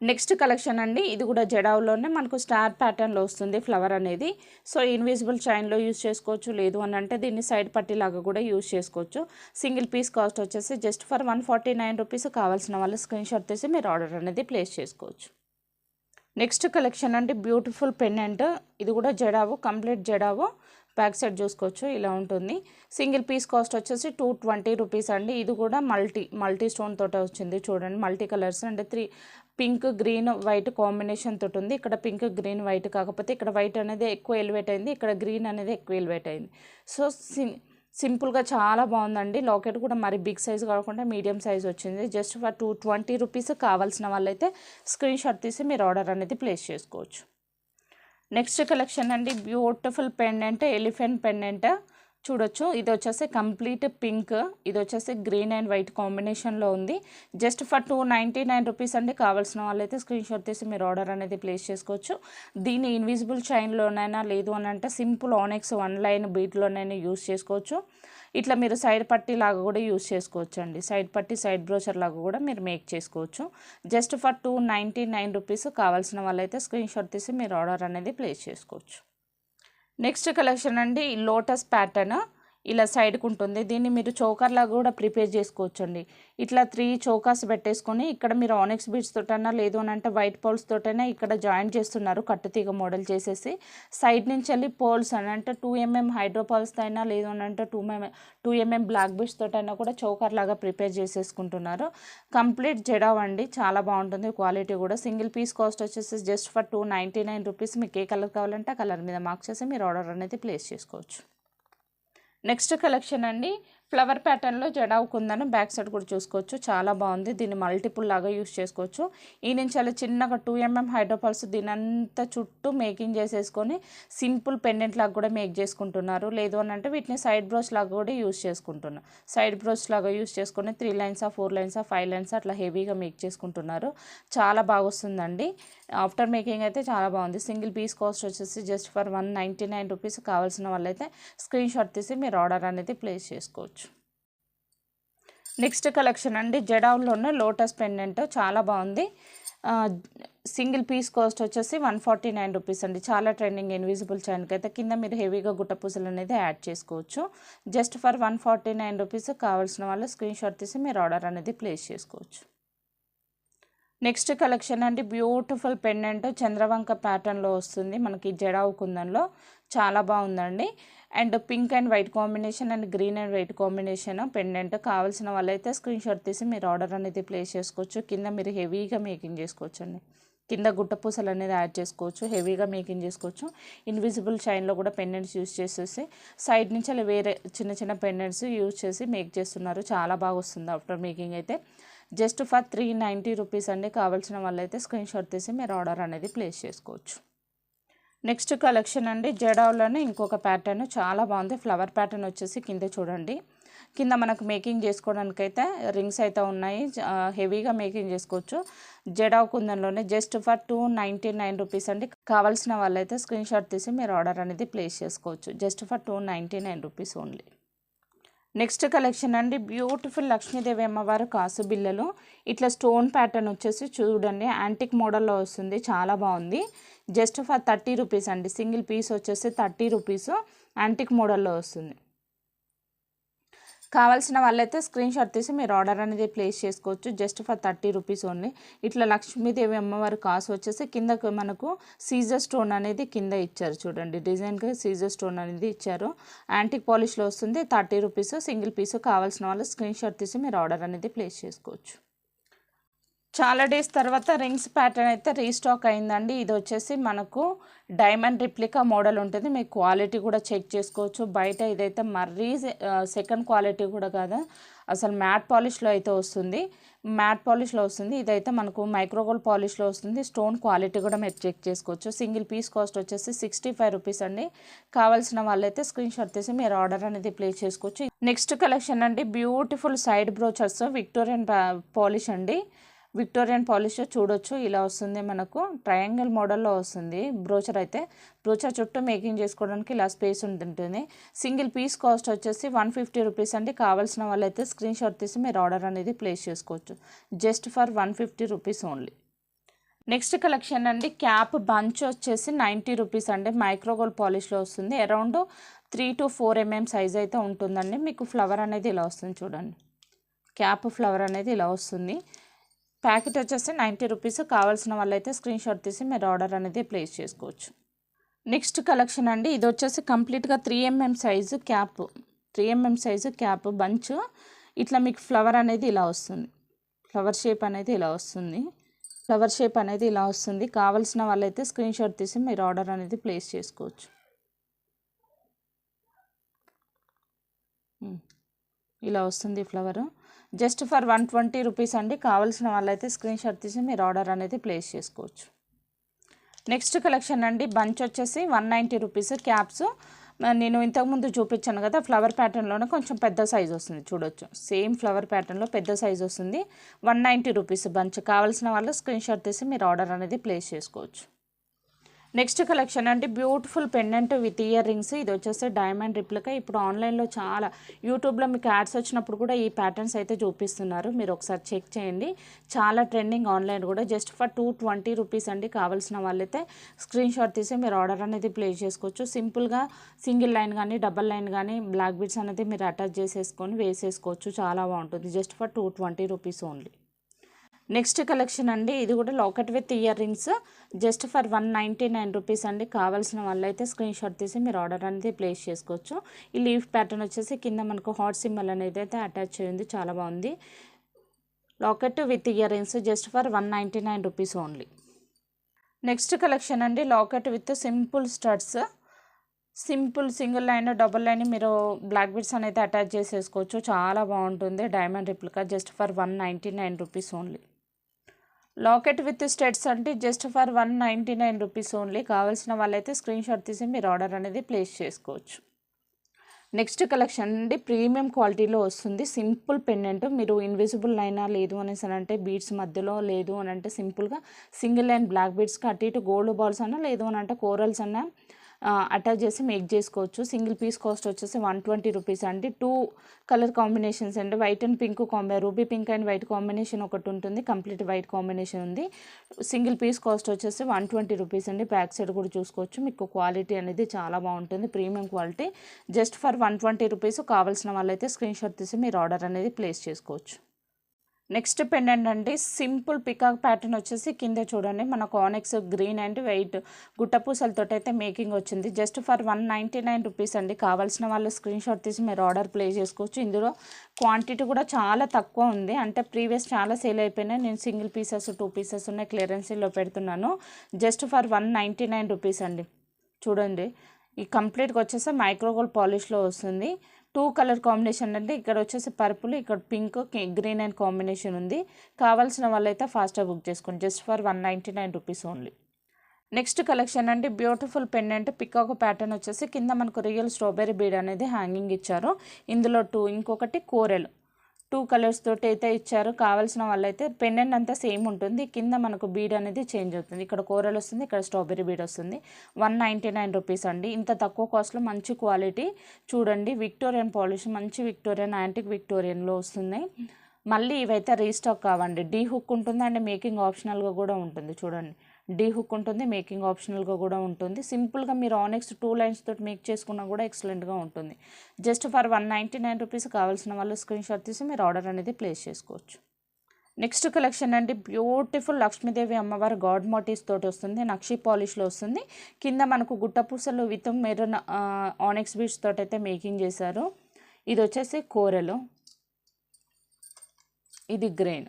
నెక్స్ట్ కలెక్షన్ అండి, ఇది కూడా జడావులోనే మనకు స్టార్ ప్యాటర్న్లో వస్తుంది ఫ్లవర్ అనేది. సో ఇన్విజిబుల్ చైన్లో యూస్ చేసుకోవచ్చు, లేదు అని అంటే దీన్ని సైడ్ పట్టీలాగా కూడా యూస్ చేసుకోవచ్చు. సింగిల్ పీస్ కాస్ట్ వచ్చేసి జస్ట్ ఫర్ 149 రూపీస్. కావాల్సిన వాళ్ళు స్క్రీన్ షాట్ తీసి మీరు ఆర్డర్ అనేది ప్లేస్ చేసుకోవచ్చు. నెక్స్ట్ కలెక్షన్ అంటే బ్యూటిఫుల్ పెండెంట్. ఇది కూడా jadau, complete jadau. Back side చూసుకోవచ్చు, ఇలా ఉంటుంది. సింగిల్ పీస్ కాస్ట్ వచ్చేసి 220 రూపీస్ అండి. ఇది కూడా మల్టీ స్టోన్ తోట వచ్చింది చూడండి. మల్టీ కలర్స్ అంటే పింక్ గ్రీన్ వైట్ కాంబినేషన్ తోటి ఉంది. ఇక్కడ పింక్ గ్రీన్ వైట్, కాకపోతే ఇక్కడ వైట్ అనేది ఎక్కువ ఎలివేట్ అయింది, ఇక్కడ గ్రీన్ అనేది ఎక్కువ ఎలివేట్ అయింది. సో సింపుల్గా చాలా బాగుందండి. లాకెట్ కూడా మరి బిగ్ సైజ్ కాకుండా మీడియం సైజ్ వచ్చింది. Just for 220 rupees. కావాల్సిన వాళ్ళైతే స్క్రీన్ షాట్ తీసి మీరు ఆర్డర్ అనేది ప్లేస్ చేసుకోవచ్చు. నెక్స్ట్ కలెక్షన్ అండి, బ్యూటిఫుల్ పెండెంట్, ఎలిఫెంట్ పెండెంట్ చూడొచ్చు. ఇది వచ్చేసి కంప్లీట్ పింక్, ఇది వచ్చేసి గ్రీన్ అండ్ వైట్ కాంబినేషన్లో ఉంది. జస్ట్ ఫర్ 299 రూపీస్ అండి. కావాల్సిన వాళ్ళైతే స్క్రీన్ షాట్ తీసి మీరు ఆర్డర్ అనేది ప్లేస్ చేసుకోవచ్చు. దీన్ని ఇన్విజిబుల్ చైన్లోనైనా లేదు అని అంటే సింపుల్ ఆనెక్స్ 1 లైన్ బీట్లోనైనా యూస్ చేసుకోవచ్చు. ఇట్లా మీరు సైడ్ పట్టీ లాగా కూడా యూస్ చేసుకోవచ్చు అండి. సైడ్ పట్టీ, సైడ్ బ్రోచర్ లాగా కూడా మీరు మేక్ చేసుకోవచ్చు. Just for 299 rupees. కావాల్సిన వాళ్ళైతే స్క్రీన్ షాట్ తీసి మీరు ఆర్డర్ అనేది ప్లేస్ చేసుకోవచ్చు. నెక్స్ట్ కలెక్షన్ అండి, లోటస్ ప్యాటర్న్ ఇలా సైడ్కి ఉంటుంది. దీన్ని మీరు చోకర్లా కూడా ప్రిపేర్ చేసుకోవచ్చు అండి. ఇట్లా 3 చోకాస్ పెట్టేసుకొని ఇక్కడ మీరు ఆనెక్స్ బీడ్స్ తోటైనా లేదు అని అంటే వైట్ పోల్స్ తోటైనా ఇక్కడ జాయింట్ చేస్తున్నారు. కట్టుతీగ మోడల్ చేసేసి సైడ్ నుంచి వెళ్ళి పోల్స్ అని అంటే 2mm హైడ్రోపాల్స్ అయినా లేదు అని అంటే 2mm బ్లాక్ బీడ్స్ తోటైనా కూడా చోకర్ లాగా ప్రిపేర్ చేసేసుకుంటున్నారు. కంప్లీట్ జడావ్ అండి, చాలా బాగుంటుంది. క్వాలిటీ కూడా సింగిల్ పీస్ కాస్ట్ వచ్చేసి జస్ట్ ఫర్ 299 రూపీస్. మీకు ఏ కలర్ కావాలంటే ఆ కలర్ మీద మార్క్ చేసి మీరు ఆర్డర్ అనేది ప్లేస్ చేసుకోవచ్చు. నెక్స్ట్ కలెక్షన్ అండి, ఫ్లవర్ ప్యాటర్న్లో జడావు కుందను. బ్యాక్ సైడ్ కూడా చూసుకోవచ్చు, చాలా బాగుంది. దీన్ని మల్టిపుల్ లాగా యూస్ చేసుకోవచ్చు. ఈ నుంచి అలా చిన్నగా 2mm హైడ్రోపాల్స్ దీని అంతా చుట్టూ మేకింగ్ చేసేసుకొని సింపుల్ పెండెంట్ లాగా కూడా మేక్ చేసుకుంటున్నారు. లేదు అని అంటే వీటిని సైడ్ బ్రోచ్ లాగా కూడా యూస్ చేసుకుంటున్నారు. సైడ్ బ్రోచ్ లాగా యూస్ చేసుకొని 3 లైన్స్ 4 లైన్స్ 5 లైన్స్ అట్లా హెవీగా మేక్ చేసుకుంటున్నారు. చాలా బాగా వస్తుందండి. ఆఫ్టర్ మేకింగ్ అయితే చాలా బాగుంది. సింగిల్ పీస్ కాస్ట్ వచ్చేసి జస్ట్ ఫర్ 199 రూపీస్. కావాల్సిన వాళ్ళైతే స్క్రీన్ షాట్ తీసి మీరు ఆర్డర్ అనేది ప్లేస్ చేసుకోవచ్చు. నెక్స్ట్ కలెక్షన్ అండి, జడావ్లోనే లోటస్ పెండెంట్ చాలా బాగుంది. సింగిల్ పీస్ కాస్ట్ వచ్చేసి 149 రూపీస్ అండి. చాలా ట్రెండింగ్. ఇన్విజిబుల్ చైన్కి అయితే కింద మీరు హెవీగా గుట్ట పూసలు అనేది యాడ్ చేసుకోవచ్చు. Just for 149 rupees. కావాల్సిన వాళ్ళు స్క్రీన్ షాట్ తీసి మీరు ఆర్డర్ అనేది ప్లేస్ చేసుకోవచ్చు. నెక్స్ట్ కలెక్షన్ అండి, బ్యూటిఫుల్ పెండెంట్ చంద్రవంక ప్యాటర్న్లో వస్తుంది మనకి జడావు కుందంలో. చాలా బాగుందండి. And pink and white combination and green and white combination pendant. కావాల్సిన వాళ్ళైతే స్క్రీన్ షాట్ తీసి మీరు ఆర్డర్ అనేది ప్లేస్ చేసుకోవచ్చు. కింద మీరు హెవీగా మేకింగ్ చేసుకోవచ్చు అండి. కింద గుట్ట పూసలు అనేది యాడ్ చేసుకోవచ్చు, హెవీగా మేకింగ్ చేసుకోవచ్చు. ఇన్విజిబుల్ చైన్లో కూడా పెండెంట్స్ యూస్ చేసేసి సైడ్ నుంచి అలా వేరే చిన్న చిన్న పెండెంట్స్ యూజ్ చేసి మేక్ చేస్తున్నారు. చాలా బాగా వస్తుంది ఆఫ్టర్ మేకింగ్ అయితే. జస్ట్ ఫర్ 390 రూపీస్ అండి. కావాల్సిన వాళ్ళైతే స్క్రీన్ షాట్ తీసి మీరు ఆర్డర్ అనేది ప్లేస్ చేసుకోవచ్చు. నెక్స్ట్ కలెక్షన్ అండి, జడావ్లోనే ఇంకొక ప్యాటర్న్ చాలా బాగుంది. ఫ్లవర్ ప్యాటర్న్ వచ్చేసి కింద చూడండి. కింద మనకు మేకింగ్ చేసుకోవడానికైతే రింగ్స్ అయితే ఉన్నాయి. హెవీగా మేకింగ్ చేసుకోవచ్చు. జడావ్ కుందంలోనే జస్ట్ ఫర్ 299 రూపీస్ అండి. కావాల్సిన వాళ్ళైతే స్క్రీన్ షాట్ తీసి మీరు ఆర్డర్ అనేది ప్లేస్ చేసుకోవచ్చు. Just for 299 rupees only. Next collection అండి, బ్యూటిఫుల్ లక్ష్మీదేవి అమ్మవారు కాసు బిళ్ళలు. ఇట్లా స్టోన్ ప్యాటర్న్ వచ్చేసి చూడండి, యాంటిక్ మోడల్లో వస్తుంది. చాలా బాగుంది. జస్ట్ ఫర్ 30 రూపీస్ అండి. సింగిల్ పీస్ వచ్చేసి 30 రూపీస్. యాంటిక్ మోడల్లో వస్తుంది. కావాల్సిన వాళ్ళైతే స్క్రీన్ షాట్ తీసి మీరు ఆర్డర్ అనేది ప్లేస్ చేసుకోవచ్చు. Just for 30 rupees only. ఇట్లా లక్ష్మీదేవి అమ్మవారి కాసు వచ్చేసి కిందకు మనకు సీజర్ స్టోన్ అనేది కింద ఇచ్చారు చూడండి. డిజైన్కి సీజర్ స్టోన్ అనేది ఇచ్చారు. యాంటిక్ పాలిష్లో వస్తుంది. 30 రూపీస్ సింగిల్ పీసు. కావాల్సిన వాళ్ళు స్క్రీన్ షాట్ తీసి మీరు ఆర్డర్ అనేది ప్లేస్ చేసుకోవచ్చు. చాలా డేస్ తర్వాత రింగ్స్ ప్యాటర్న్ అయితే రీస్టాక్ అయిందండి. ఇది వచ్చేసి మనకు డైమండ్ రిప్లికా మోడల్ ఉంటుంది. మీకు క్వాలిటీ కూడా చెక్ చేసుకోవచ్చు. బయట ఇదైతే మరీ సెకండ్ క్వాలిటీ కూడా కాదు, అసలు మ్యాట్ పాలిష్లో అయితే వస్తుంది. మ్యాట్ పాలిష్లో వస్తుంది. ఇదైతే మనకు మైక్రోగోల్డ్ పాలిష్లో వస్తుంది. స్టోన్ క్వాలిటీ కూడా మీరు చెక్ చేసుకోవచ్చు. సింగిల్ పీస్ కాస్ట్ వచ్చేసి 65 రూపీస్ అండి. కావాల్సిన వాళ్ళైతే స్క్రీన్ షాట్ తీసి మీరు ఆర్డర్ అనేది ప్లేస్ చేసుకోవచ్చు. నెక్స్ట్ కలెక్షన్ అండి, beautiful side brochures Victorian polish అండి. విక్టోరియన్ పాలిష్ చూడొచ్చు, ఇలా వస్తుంది. మనకు ట్రయాంగిల్ మోడల్లో వస్తుంది బ్రోచర్ అయితే. బ్రోచర్ చుట్టూ మేకింగ్ చేసుకోవడానికి ఇలా స్పేస్ ఉంటుంది. సింగిల్ పీస్ కాస్ట్ వచ్చేసి 150 రూపీస్ అండి. కావాల్సిన వాళ్ళైతే స్క్రీన్ షాట్ తీసి మీరు ఆర్డర్ అనేది ప్లేస్ చేసుకోవచ్చు. Just for 150 rupees only. Next collection అండి, క్యాప్ బంచ్ వచ్చేసి 90 రూపీస్ అండి. మైక్రోగోల్డ్ పాలిష్లో వస్తుంది. అరౌండ్ 3 to 4 mm సైజ్ అయితే ఉంటుందండి. మీకు ఫ్లవర్ అనేది ఇలా వస్తుంది చూడండి. క్యాప్ ఫ్లవర్ అనేది ఇలా వస్తుంది. ప్యాకెట్ వచ్చేసి 90 రూపీస్. కావాల్సిన వాళ్ళైతే స్క్రీన్ షాట్ తీసి మీరు ఆర్డర్ అనేది ప్లేస్ చేసుకోవచ్చు. నెక్స్ట్ కలెక్షన్ అండి, ఇది వచ్చేసి కంప్లీట్గా 3mm size cap. 3mm size cap bunch. ఇట్లా మీకు ఫ్లవర్ అనేది ఇలా వస్తుంది. ఫ్లవర్ షేప్ అనేది ఇలా వస్తుంది. ఫ్లవర్ షేప్ అనేది ఇలా వస్తుంది. కావాల్సిన వాళ్ళైతే స్క్రీన్ షాట్ తీసి మీరు ఆర్డర్ అనేది ప్లేస్ చేసుకోవచ్చు. ఇలా వస్తుంది ఫ్లవర్. జస్ట్ ఫర్ 120 రూపీస్ అండి. కావాల్సిన వాళ్ళైతే స్క్రీన్ షాట్ తీసి మీరు ఆర్డర్ అనేది ప్లేస్ చేసుకోవచ్చు. నెక్స్ట్ కలెక్షన్ అండి, బంచ్ వచ్చేసి 190 రూపీస్. క్యాప్స్ నేను ఇంతకుముందు చూపించాను కదా, ఫ్లవర్ ప్యాటర్న్లోనే కొంచెం పెద్ద సైజ్ వస్తుంది, చూడొచ్చు. సేమ్ ఫ్లవర్ ప్యాటర్న్లో పెద్ద సైజ్ వస్తుంది. 190 రూపీస్ బంచ్. కావాల్సిన వాళ్ళు స్క్రీన్ షాట్ తీసి మీరు ఆర్డర్ అనేది ప్లేస్ చేసుకోవచ్చు. నెక్స్ట్ కలెక్షన్ అంటే beautiful pendant with ear rings. ఇది వచ్చేసి డైమండ్ రిప్లికా. ఇప్పుడు ఆన్లైన్లో చాలా యూట్యూబ్లో మీకు యాడ్స్ వచ్చినప్పుడు కూడా ఈ ప్యాటర్న్స్ అయితే చూపిస్తున్నారు, మీరు ఒకసారి చెక్ చేయండి. చాలా ట్రెండింగ్ ఆన్లైన్ కూడా. జస్ట్ ఫర్ 220 రూపీస్ అండి. కావాల్సిన వాళ్ళైతే స్క్రీన్ షాట్ తీసి మీరు ఆర్డర్ అనేది ప్లేస్ చేసుకోవచ్చు. సింపుల్గా సింగిల్ లైన్ కానీ డబల్ లైన్ కానీ బ్లాక్ బీడ్స్ అనేది మీరు అటాచ్ చేసేసుకొని వేసేసుకోవచ్చు. చాలా బాగుంటుంది. Just for 220 rupees only. Next collection అండి, ఇది కూడా locket with earrings. Just for 199 rupees అండి. కావాల్సిన వాళ్ళైతే స్క్రీన్ షాట్ తీసి మీరు ఆర్డర్ అనేది ప్లేస్ చేసుకోవచ్చు. ఈ లీఫ్ ప్యాటర్న్ వచ్చేసి కింద మనకు హాట్ సింబల్ అనేది అయితే అటాచ్ అయ్యింది, చాలా బాగుంది. Locket with earrings just for 199 rupees only. Next collection అండి, locket with simple studs. Simple single line double line మీరు బ్లాక్ బీడ్స్ అనేది అటాచ్ చేసేసుకోవచ్చు. చాలా బాగుంటుంది. Diamond replica. Just for 199 rupees only. Locket with studs అంటే జస్ట్ ఫర్ 199 రూపీస్ ఓన్లీ. కావాల్సిన వాళ్ళైతే స్క్రీన్ షాట్ తీసి మీరు ఆర్డర్ అనేది ప్లేస్ చేసుకోవచ్చు. నెక్స్ట్ కలెక్షన్ అండి, ప్రీమియం క్వాలిటీలో వస్తుంది. Simple pendant. మీరు ఇన్విజిబుల్ లైనా లేదు అనేసి అంటే బీడ్స్ మధ్యలో లేదు అని అంటే సింపుల్గా సింగిల్ లైన్ బ్లాక్ బీడ్స్కి అటు ఇటు గోల్డ్ బాల్స్ అన్నా లేదు అని అంటే కోరల్స్ అన్నా అటాచ్ చేసి మేక్ చేసుకోవచ్చు. సింగిల్ పీస్ కాస్ట్ వచ్చేసి 120 రూపీస్ అండి. 2 కలర్ కాంబినేషన్స్ అండి, white and pink ruby pink and white combination ఒకటి ఉంటుంది, కంప్లీట్ వైట్ కాంబినేషన్ ఉంది. సింగిల్ పీస్ కాస్ట్ వచ్చేసి 120 రూపీస్ అండి. బ్యాక్ సైడ్ కూడా చూసుకోవచ్చు. మీకు క్వాలిటీ అనేది చాలా బాగుంటుంది, premium quality. Just for 120 rupees. కావాల్సిన వాళ్ళైతే స్క్రీన్ షాట్ తీసి మీరు ఆర్డర్ అనేది ప్లేస్ చేసుకోవచ్చు. నెక్స్ట్ పెండెంట్ అండి, సింపుల్ పికాక్ ప్యాటర్న్ వచ్చేసి కింద చూడండి మనకు ఆనెక్స్ గ్రీన్ అండ్ వైట్ గుట్టపూసలతో అయితే మేకింగ్ వచ్చింది. జస్ట్ ఫర్ 199 రూపీస్ అండి. కావాల్సిన వాళ్ళు స్క్రీన్ షాట్ తీసి మీరు ఆర్డర్ ప్లే చేసుకోవచ్చు. ఇందులో క్వాంటిటీ కూడా చాలా తక్కువ ఉంది, అంటే ప్రీవియస్ చాలా సేల్ అయిపోయినాయి. నేను సింగిల్ పీసెస్ 2 పీసెస్ ఉన్నాయి, క్లియరెన్సీలో పెడుతున్నాను. జస్ట్ ఫర్ 199 రూపీస్ అండి. చూడండి, ఈ కంప్లీట్గా వచ్చేసి మైక్రోగోల్డ్ పాలిష్లో వస్తుంది. 2 కలర్ కాంబినేషన్ అండి. ఇక్కడ వచ్చేసి పర్పుల్, ఇక్కడ పింక్ గ్రీన్ అండ్ కాంబినేషన్ ఉంది. కావాల్సిన వాళ్ళైతే ఫాస్ట్గా బుక్ చేసుకోండి. Just for 199 rupees only. Next collection అండి, బ్యూటిఫుల్ పెండెంట్ పికాక్ ప్యాటర్న్ వచ్చేసి కింద మనకు రియల్ స్ట్రాబెరీ బీడ్ అనేది హ్యాంగింగ్ ఇచ్చారు. ఇందులో 2, ఇంకొకటి కోరెల్ 2 కలర్స్ తోటి అయితే ఇచ్చారు. కావాల్సిన వాళ్ళైతే పెండెంట్ అంతా సేమ్ ఉంటుంది, కింద మనకు బీడ్ అనేది చేంజ్ అవుతుంది. ఇక్కడ కోరల్ వస్తుంది, ఇక్కడ స్ట్రాబెరీ బీడ్ వస్తుంది. 199 రూపీస్ అండి. ఇంత తక్కువ కాస్ట్లో మంచి క్వాలిటీ. చూడండి, విక్టోరియన్ పాలిష్, మంచి విక్టోరియన్ యాంటిక్ విక్టోరియన్లో వస్తున్నాయి. మళ్ళీ ఇవైతే రీస్టాక్ కావండి. డీ హుక్ ఉంటుంది అండ్ మేకింగ్ ఆప్షనల్గా కూడా ఉంటుంది. చూడండి, డీ హుక్ ఉంటుంది, మేకింగ్ ఆప్షనల్గా కూడా ఉంటుంది. సింపుల్గా మీరు ఆనెక్స్ 2 లైన్స్ తోటి మేక్ చేసుకున్నా కూడా ఎక్సలెంట్గా ఉంటుంది. Just for 199 rupees. కావాల్సిన వాళ్ళు స్క్రీన్ షాట్ తీసి మీరు ఆర్డర్ అనేది ప్లేస్ చేసుకోవచ్చు. నెక్స్ట్ కలెక్షన్ అండి, బ్యూటిఫుల్ లక్ష్మీదేవి అమ్మవారి గాడ్ మోటివ్స్ తోటి వస్తుంది. నక్షి పాలిష్లో వస్తుంది. కింద మనకు గుట్టపూసలు విత్ మెరూన్ ఆనెక్స్ బీడ్స్ తోటి అయితే మేకింగ్ చేశారు. ఇది వచ్చేసి కోరెలు, ఇది గ్రీన్.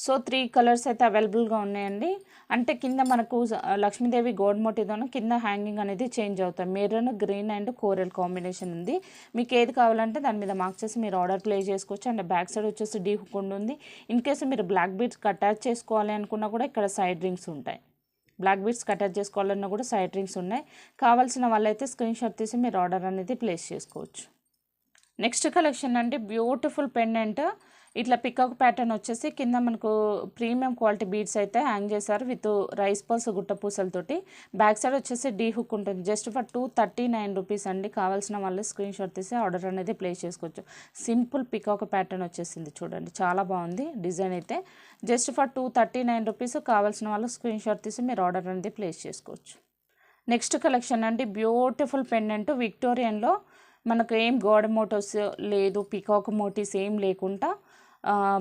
సో 3 కలర్స్ అయితే అవైలబుల్గా ఉన్నాయండి. అంటే కింద మనకు లక్ష్మీదేవి గోల్డ్ మోటివ్తోనే కింద హ్యాంగింగ్ అనేది చేంజ్ అవుతాయి. Maroon, green and coral combination ఉంది. మీకు ఏది కావాలంటే దాని మీద మార్క్ చేసి మీరు ఆర్డర్ ప్లే చేసుకోవచ్చు. అండ్ బ్యాక్ సైడ్ వచ్చేసి డీ హుక్ ఉంది. ఇన్ కేసు మీరు బ్లాక్ బీడ్స్కి అటాచ్ చేసుకోవాలి అనుకున్నా కూడా ఇక్కడ సైడ్ రింగ్స్ ఉంటాయి. బ్లాక్ బీడ్స్కి అటాచ్ చేసుకోవాలన్నా కూడా సైడ్ రింగ్స్ ఉన్నాయి. కావాల్సిన వాళ్ళైతే స్క్రీన్ షాట్ తీసి మీరు ఆర్డర్ అనేది ప్లేస్ చేసుకోవచ్చు. నెక్స్ట్ కలెక్షన్ అంటే బ్యూటిఫుల్ పెండెంట్. ఇట్లా పికాక్ ప్యాటర్న్ వచ్చేసి కింద మనకు ప్రీమియం క్వాలిటీ బీడ్స్ అయితే హ్యాంగ్ చేశారు విత్ రైస్ పల్స్ గుట్టపూసలతోటి. బ్యాక్ సైడ్ వచ్చేసి డీ హుక్ ఉంటుంది. జస్ట్ ఫర్ 239 రూపీస్ అండి. కావాల్సిన వాళ్ళు స్క్రీన్ షాట్ తీసి ఆర్డర్ అనేది ప్లేస్ చేసుకోవచ్చు. సింపుల్ పికాక్ ప్యాటర్న్ వచ్చేసింది, చూడండి చాలా బాగుంది డిజైన్ అయితే. Just for 239 rupees. కావాల్సిన వాళ్ళు స్క్రీన్ షాట్ తీసి మీరు ఆర్డర్ అనేది ప్లేస్ చేసుకోవచ్చు. నెక్స్ట్ కలెక్షన్ అండి, బ్యూటిఫుల్ పెండెంట్ విక్టోరియన్లో మనకు ఏం గాడ్ మోటివ్స్ లేదు, పికాక్ మోటివ్స్ ఏం లేకుండా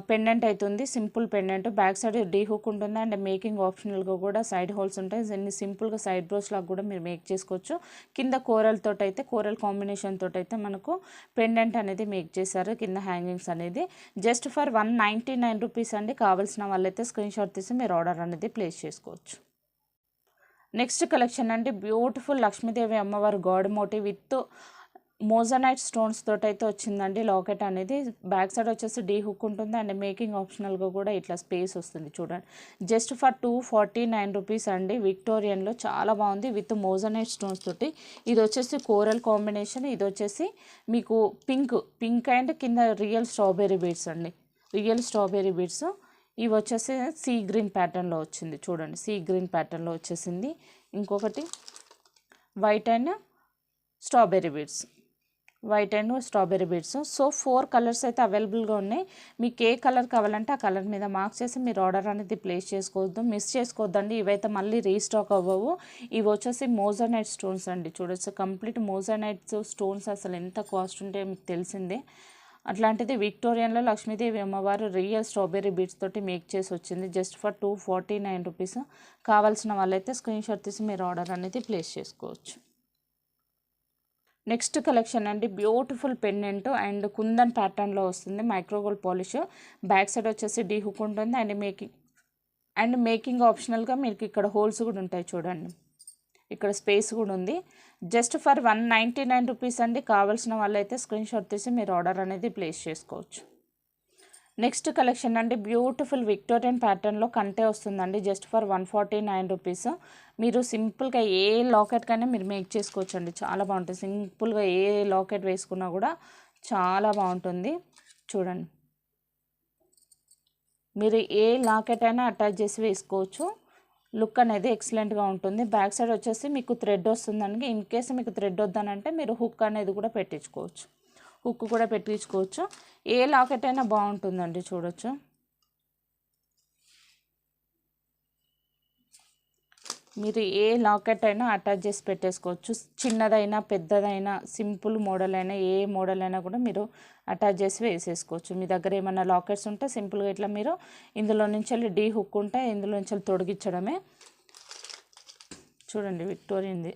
పెండెంట్ అవుతుంది, simple pendant. Back side D hook ఉంటుంది అండ్ మేకింగ్ ఆప్షనల్గా కూడా సైడ్ హోల్స్ ఉంటాయి. దీన్ని సింపుల్గా సైడ్ బ్రోస్ లాగా కూడా మీరు మేక్ చేసుకోవచ్చు. కింద కోరల్ కాంబినేషన్ తోటి అయితే మనకు పెండెంట్ అనేది మేక్ చేశారు, కింద హ్యాంగింగ్స్ అనేది. జస్ట్ ఫర్ 199 రూపీస్ అండి. కావాల్సిన వాళ్ళైతే స్క్రీన్ షాట్ తీసి మీరు ఆర్డర్ అనేది ప్లేస్ చేసుకోవచ్చు. నెక్స్ట్ కలెక్షన్ అండి, బ్యూటిఫుల్ లక్ష్మీదేవి అమ్మవారు god motif with moissanite stones తోటి అయితే వచ్చిందండి లాకెట్ అనేది. బ్యాక్ సైడ్ వచ్చేసి డీ హుక్ ఉంటుంది అండ్ మేకింగ్ ఆప్షనల్గా కూడా ఇట్లా స్పేస్ వస్తుంది చూడండి. జస్ట్ ఫర్ 249 రూపీస్ అండి. విక్టోరియన్లో చాలా బాగుంది విత్ మోజనైట్ స్టోన్స్ తోటి. ఇది వచ్చేసి కోరల్ కాంబినేషన్, ఇది వచ్చేసి మీకు పింక్ అండ్ కింద రియల్ స్ట్రాబెర్రీ బీడ్స్ అండి, రియల్ స్ట్రాబెర్రీ బీడ్స్. ఇవి వచ్చేసి సీ గ్రీన్ ప్యాటర్న్లో వచ్చింది చూడండి, సీ గ్రీన్ ప్యాటర్న్లో వచ్చేసింది. ఇంకొకటి white and strawberry beads, white and strawberry beads. So 4 colours అయితే అవైలబుల్గా ఉన్నాయి. మీకు ఏ కలర్ కావాలంటే ఆ కలర్ మీద మార్క్ చేసి మీరు ఆర్డర్ అనేది ప్లేస్ చేసుకోవద్దు, మిస్ చేసుకోవద్దండి. ఇవైతే మళ్ళీ రీస్టాక్ అవ్వవు. ఇవి వచ్చేసి మోజనైట్ స్టోన్స్ అండి, చూడొచ్చు కంప్లీట్ మోజనైట్ స్టోన్స్. అసలు ఎంత కాస్ట్ ఉంటే మీకు తెలిసిందే. అట్లాంటిది విక్టోరియన్లో లక్ష్మీదేవి అమ్మవారు రియల్ స్ట్రాబెర్రీ బీడ్స్ తోటి మేక్ చేసి వచ్చింది. Just for 249 rupees. కావాల్సిన వాళ్ళైతే స్క్రీన్ షాట్ తీసి మీరు ఆర్డర్ అనేది ప్లేస్ చేసుకోవచ్చు. నెక్స్ట్ కలెక్షన్ అండి, బ్యూటిఫుల్ పెండెంట్ అండ్ కుందన్ ప్యాటర్న్లో వస్తుంది, మైక్రోగోల్డ్ పాలిష్. బ్యాక్ సైడ్ వచ్చేసి డీ హుక్ ఉంటుంది అండ్ మేకింగ్ ఆప్షనల్గా మీకు ఇక్కడ హోల్స్ కూడా ఉంటాయి చూడండి, ఇక్కడ స్పేస్ కూడా ఉంది. జస్ట్ ఫర్ 199 రూపీస్ అండి. కావాల్సిన వాళ్ళైతే స్క్రీన్ షాట్ తీసి మీరు ఆర్డర్ అనేది ప్లేస్ చేసుకోవచ్చు. నెక్స్ట్ కలెక్షన్ అండి, బ్యూటిఫుల్ విక్టోరియన్ ప్యాటర్న్లో కంటే వస్తుందండి. Just for 149 rupees. మీరు సింపుల్గా ఏ లాకెట్ కైనా మీరు మేక్ చేసుకోవచ్చు అండి, చాలా బాగుంటుంది. సింపుల్గా ఏ లాకెట్ వేసుకున్నా కూడా చాలా బాగుంటుంది చూడండి. మీరు ఏ లాకెట్ అయినా అటాచ్ చేసి వేసుకోవచ్చు, లుక్ అనేది ఎక్సలెంట్గా ఉంటుంది. బ్యాక్ సైడ్ వచ్చేసి మీకు థ్రెడ్ వస్తుందండి. ఇన్ కేసు మీకు థ్రెడ్ వద్దనంటే మీరు హుక్ అనేది కూడా పెట్టించుకోవచ్చు, హుక్ కూడా పెట్టించుకోవచ్చు. ఏ లాకెట్ అయినా బాగుంటుందండి, చూడొచ్చు. మీరు ఏ లాకెట్ అయినా అటాచ్ చేసి పెట్టేసుకోవచ్చు, చిన్నదైనా పెద్దదైనా సింపుల్ మోడల్ అయినా ఏ మోడల్ అయినా కూడా మీరు అటాచ్ చేసి వేసేసుకోవచ్చు. మీ దగ్గర ఏమైనా లాకెట్స్ ఉంటే సింపుల్గా ఇట్లా మీరు ఇందులో నుంచి డీ హుక్ ఉంటే ఇందులో నుంచి తొడిగించడమే. చూడండి విక్టోరియన్ది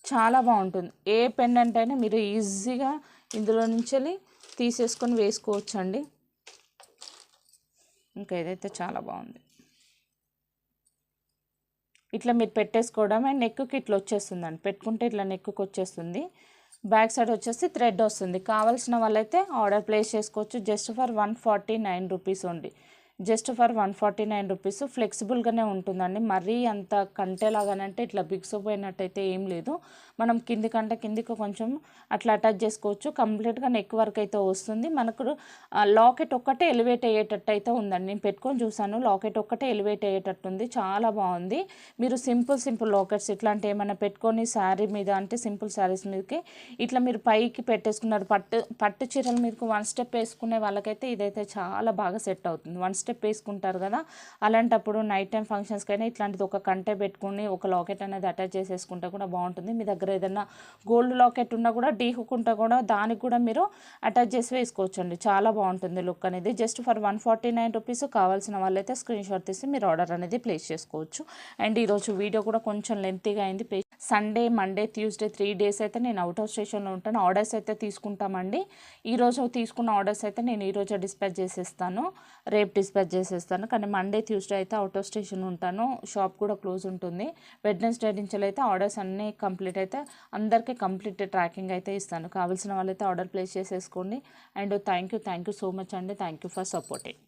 చాలా బాగుంటుంది. ఏ పెండెంట్ అయినా మీరు ఈజీగా ఇందులో నుంచి తీసేసుకొని వేసుకోవచ్చు అండి. ఇంకా ఇదైతే చాలా బాగుంది. ఇట్లా మీరు పెట్టేసుకోవడమే, నెక్కి ఇట్లా వచ్చేస్తుందండి, పెట్టుకుంటే ఇట్లా నెక్కి వచ్చేస్తుంది. బ్యాక్ సైడ్ వచ్చేసి థ్రెడ్ వస్తుంది. కావాల్సిన వాళ్ళైతే ఆర్డర్ ప్లేస్ చేసుకోవచ్చు. జస్ట్ ఫర్ 149 రూపీస్ ఉంది. Just for 149 rupees. ఫ్లెక్సిబుల్గానే ఉంటుందండి, మరీ అంత కంటేలాగానంటే ఇట్లా బిగుసిపోయినట్టయితే ఏం లేదు. మనం కిందికి కొంచెం అట్లా అటాచ్ చేసుకోవచ్చు. కంప్లీట్గా నెక్ వర్క్ అయితే వస్తుంది. మనకు లాకెట్ ఒక్కటే ఎలివేట్ అయ్యేటట్టు అయితే ఉందండి, నేను పెట్టుకొని చూసాను. లాకెట్ ఒక్కటే ఎలివేట్ అయ్యేటట్టు ఉంది, చాలా బాగుంది. మీరు సింపుల్ లాకెట్స్ ఇట్లాంటి ఏమైనా పెట్టుకొని శారీ మీద అంటే సింపుల్ శారీస్ మీదకి ఇట్లా మీరు పైకి పెట్టేసుకున్నారు. పట్టు చీరల మీదకి 1 స్టెప్ వేసుకునే వాళ్ళకైతే ఇదైతే చాలా బాగా సెట్ అవుతుంది. 1 స్టెప్ వేసుకుంటారు కదా, అలాంటప్పుడు నైట్ టైం ఫంక్షన్స్కైనా ఇట్లాంటిది ఒక కంటే పెట్టుకుని ఒక లాకెట్ అనేది అటాచ్ చేసేసుకుంటే కూడా బాగుంటుంది. మీ దగ్గర ఏదైనా గోల్డ్ లాకెట్ ఉన్నా కూడా డీ హుక్ ఉంటే కూడా దానికి కూడా మీరు అటాచ్ చేసి వేసుకోవచ్చు అండి, చాలా బాగుంటుంది లుక్ అనేది. Just for 149 rupees. కావాల్సిన వాళ్ళైతే స్క్రీన్ షాట్ తీసి మీరు ఆర్డర్ అనేది ప్లేస్ చేసుకోవచ్చు. అండ్ ఈరోజు వీడియో కూడా కొంచెం లెంతీగా అయింది. సండే, మండే, ట్యూస్డే 3 డేస్ అయితే నేను అవుట్ ఆఫ్ స్టేషన్లో ఉంటాను. ఆర్డర్స్ అయితే తీసుకుంటామండి. ఈరోజు తీసుకున్న ఆర్డర్స్ అయితే నేను ఈరోజు డిస్పాచ్ చేసేస్తాను, రేపు డిస్పాచ్ చేసేస్తాను. కానీ మండే, ట్యూస్డే అయితే అవుట్ ఆఫ్ స్టేషన్ ఉంటాను, షాప్ కూడా క్లోజ్ ఉంటుంది. వెడ్నెస్డే నుంచి అయితే ఆర్డర్స్ అన్నీ కంప్లీట్ అయితే అందరికీ కంప్లీట్ ట్రాకింగ్ అయితే ఇస్తాను. కావాల్సిన వాళ్ళైతే ఆర్డర్ ప్లేస్ చేసేసుకోండి. And thank you so much అండి, థ్యాంక్ యూ ఫర్ సపోర్టింగ్.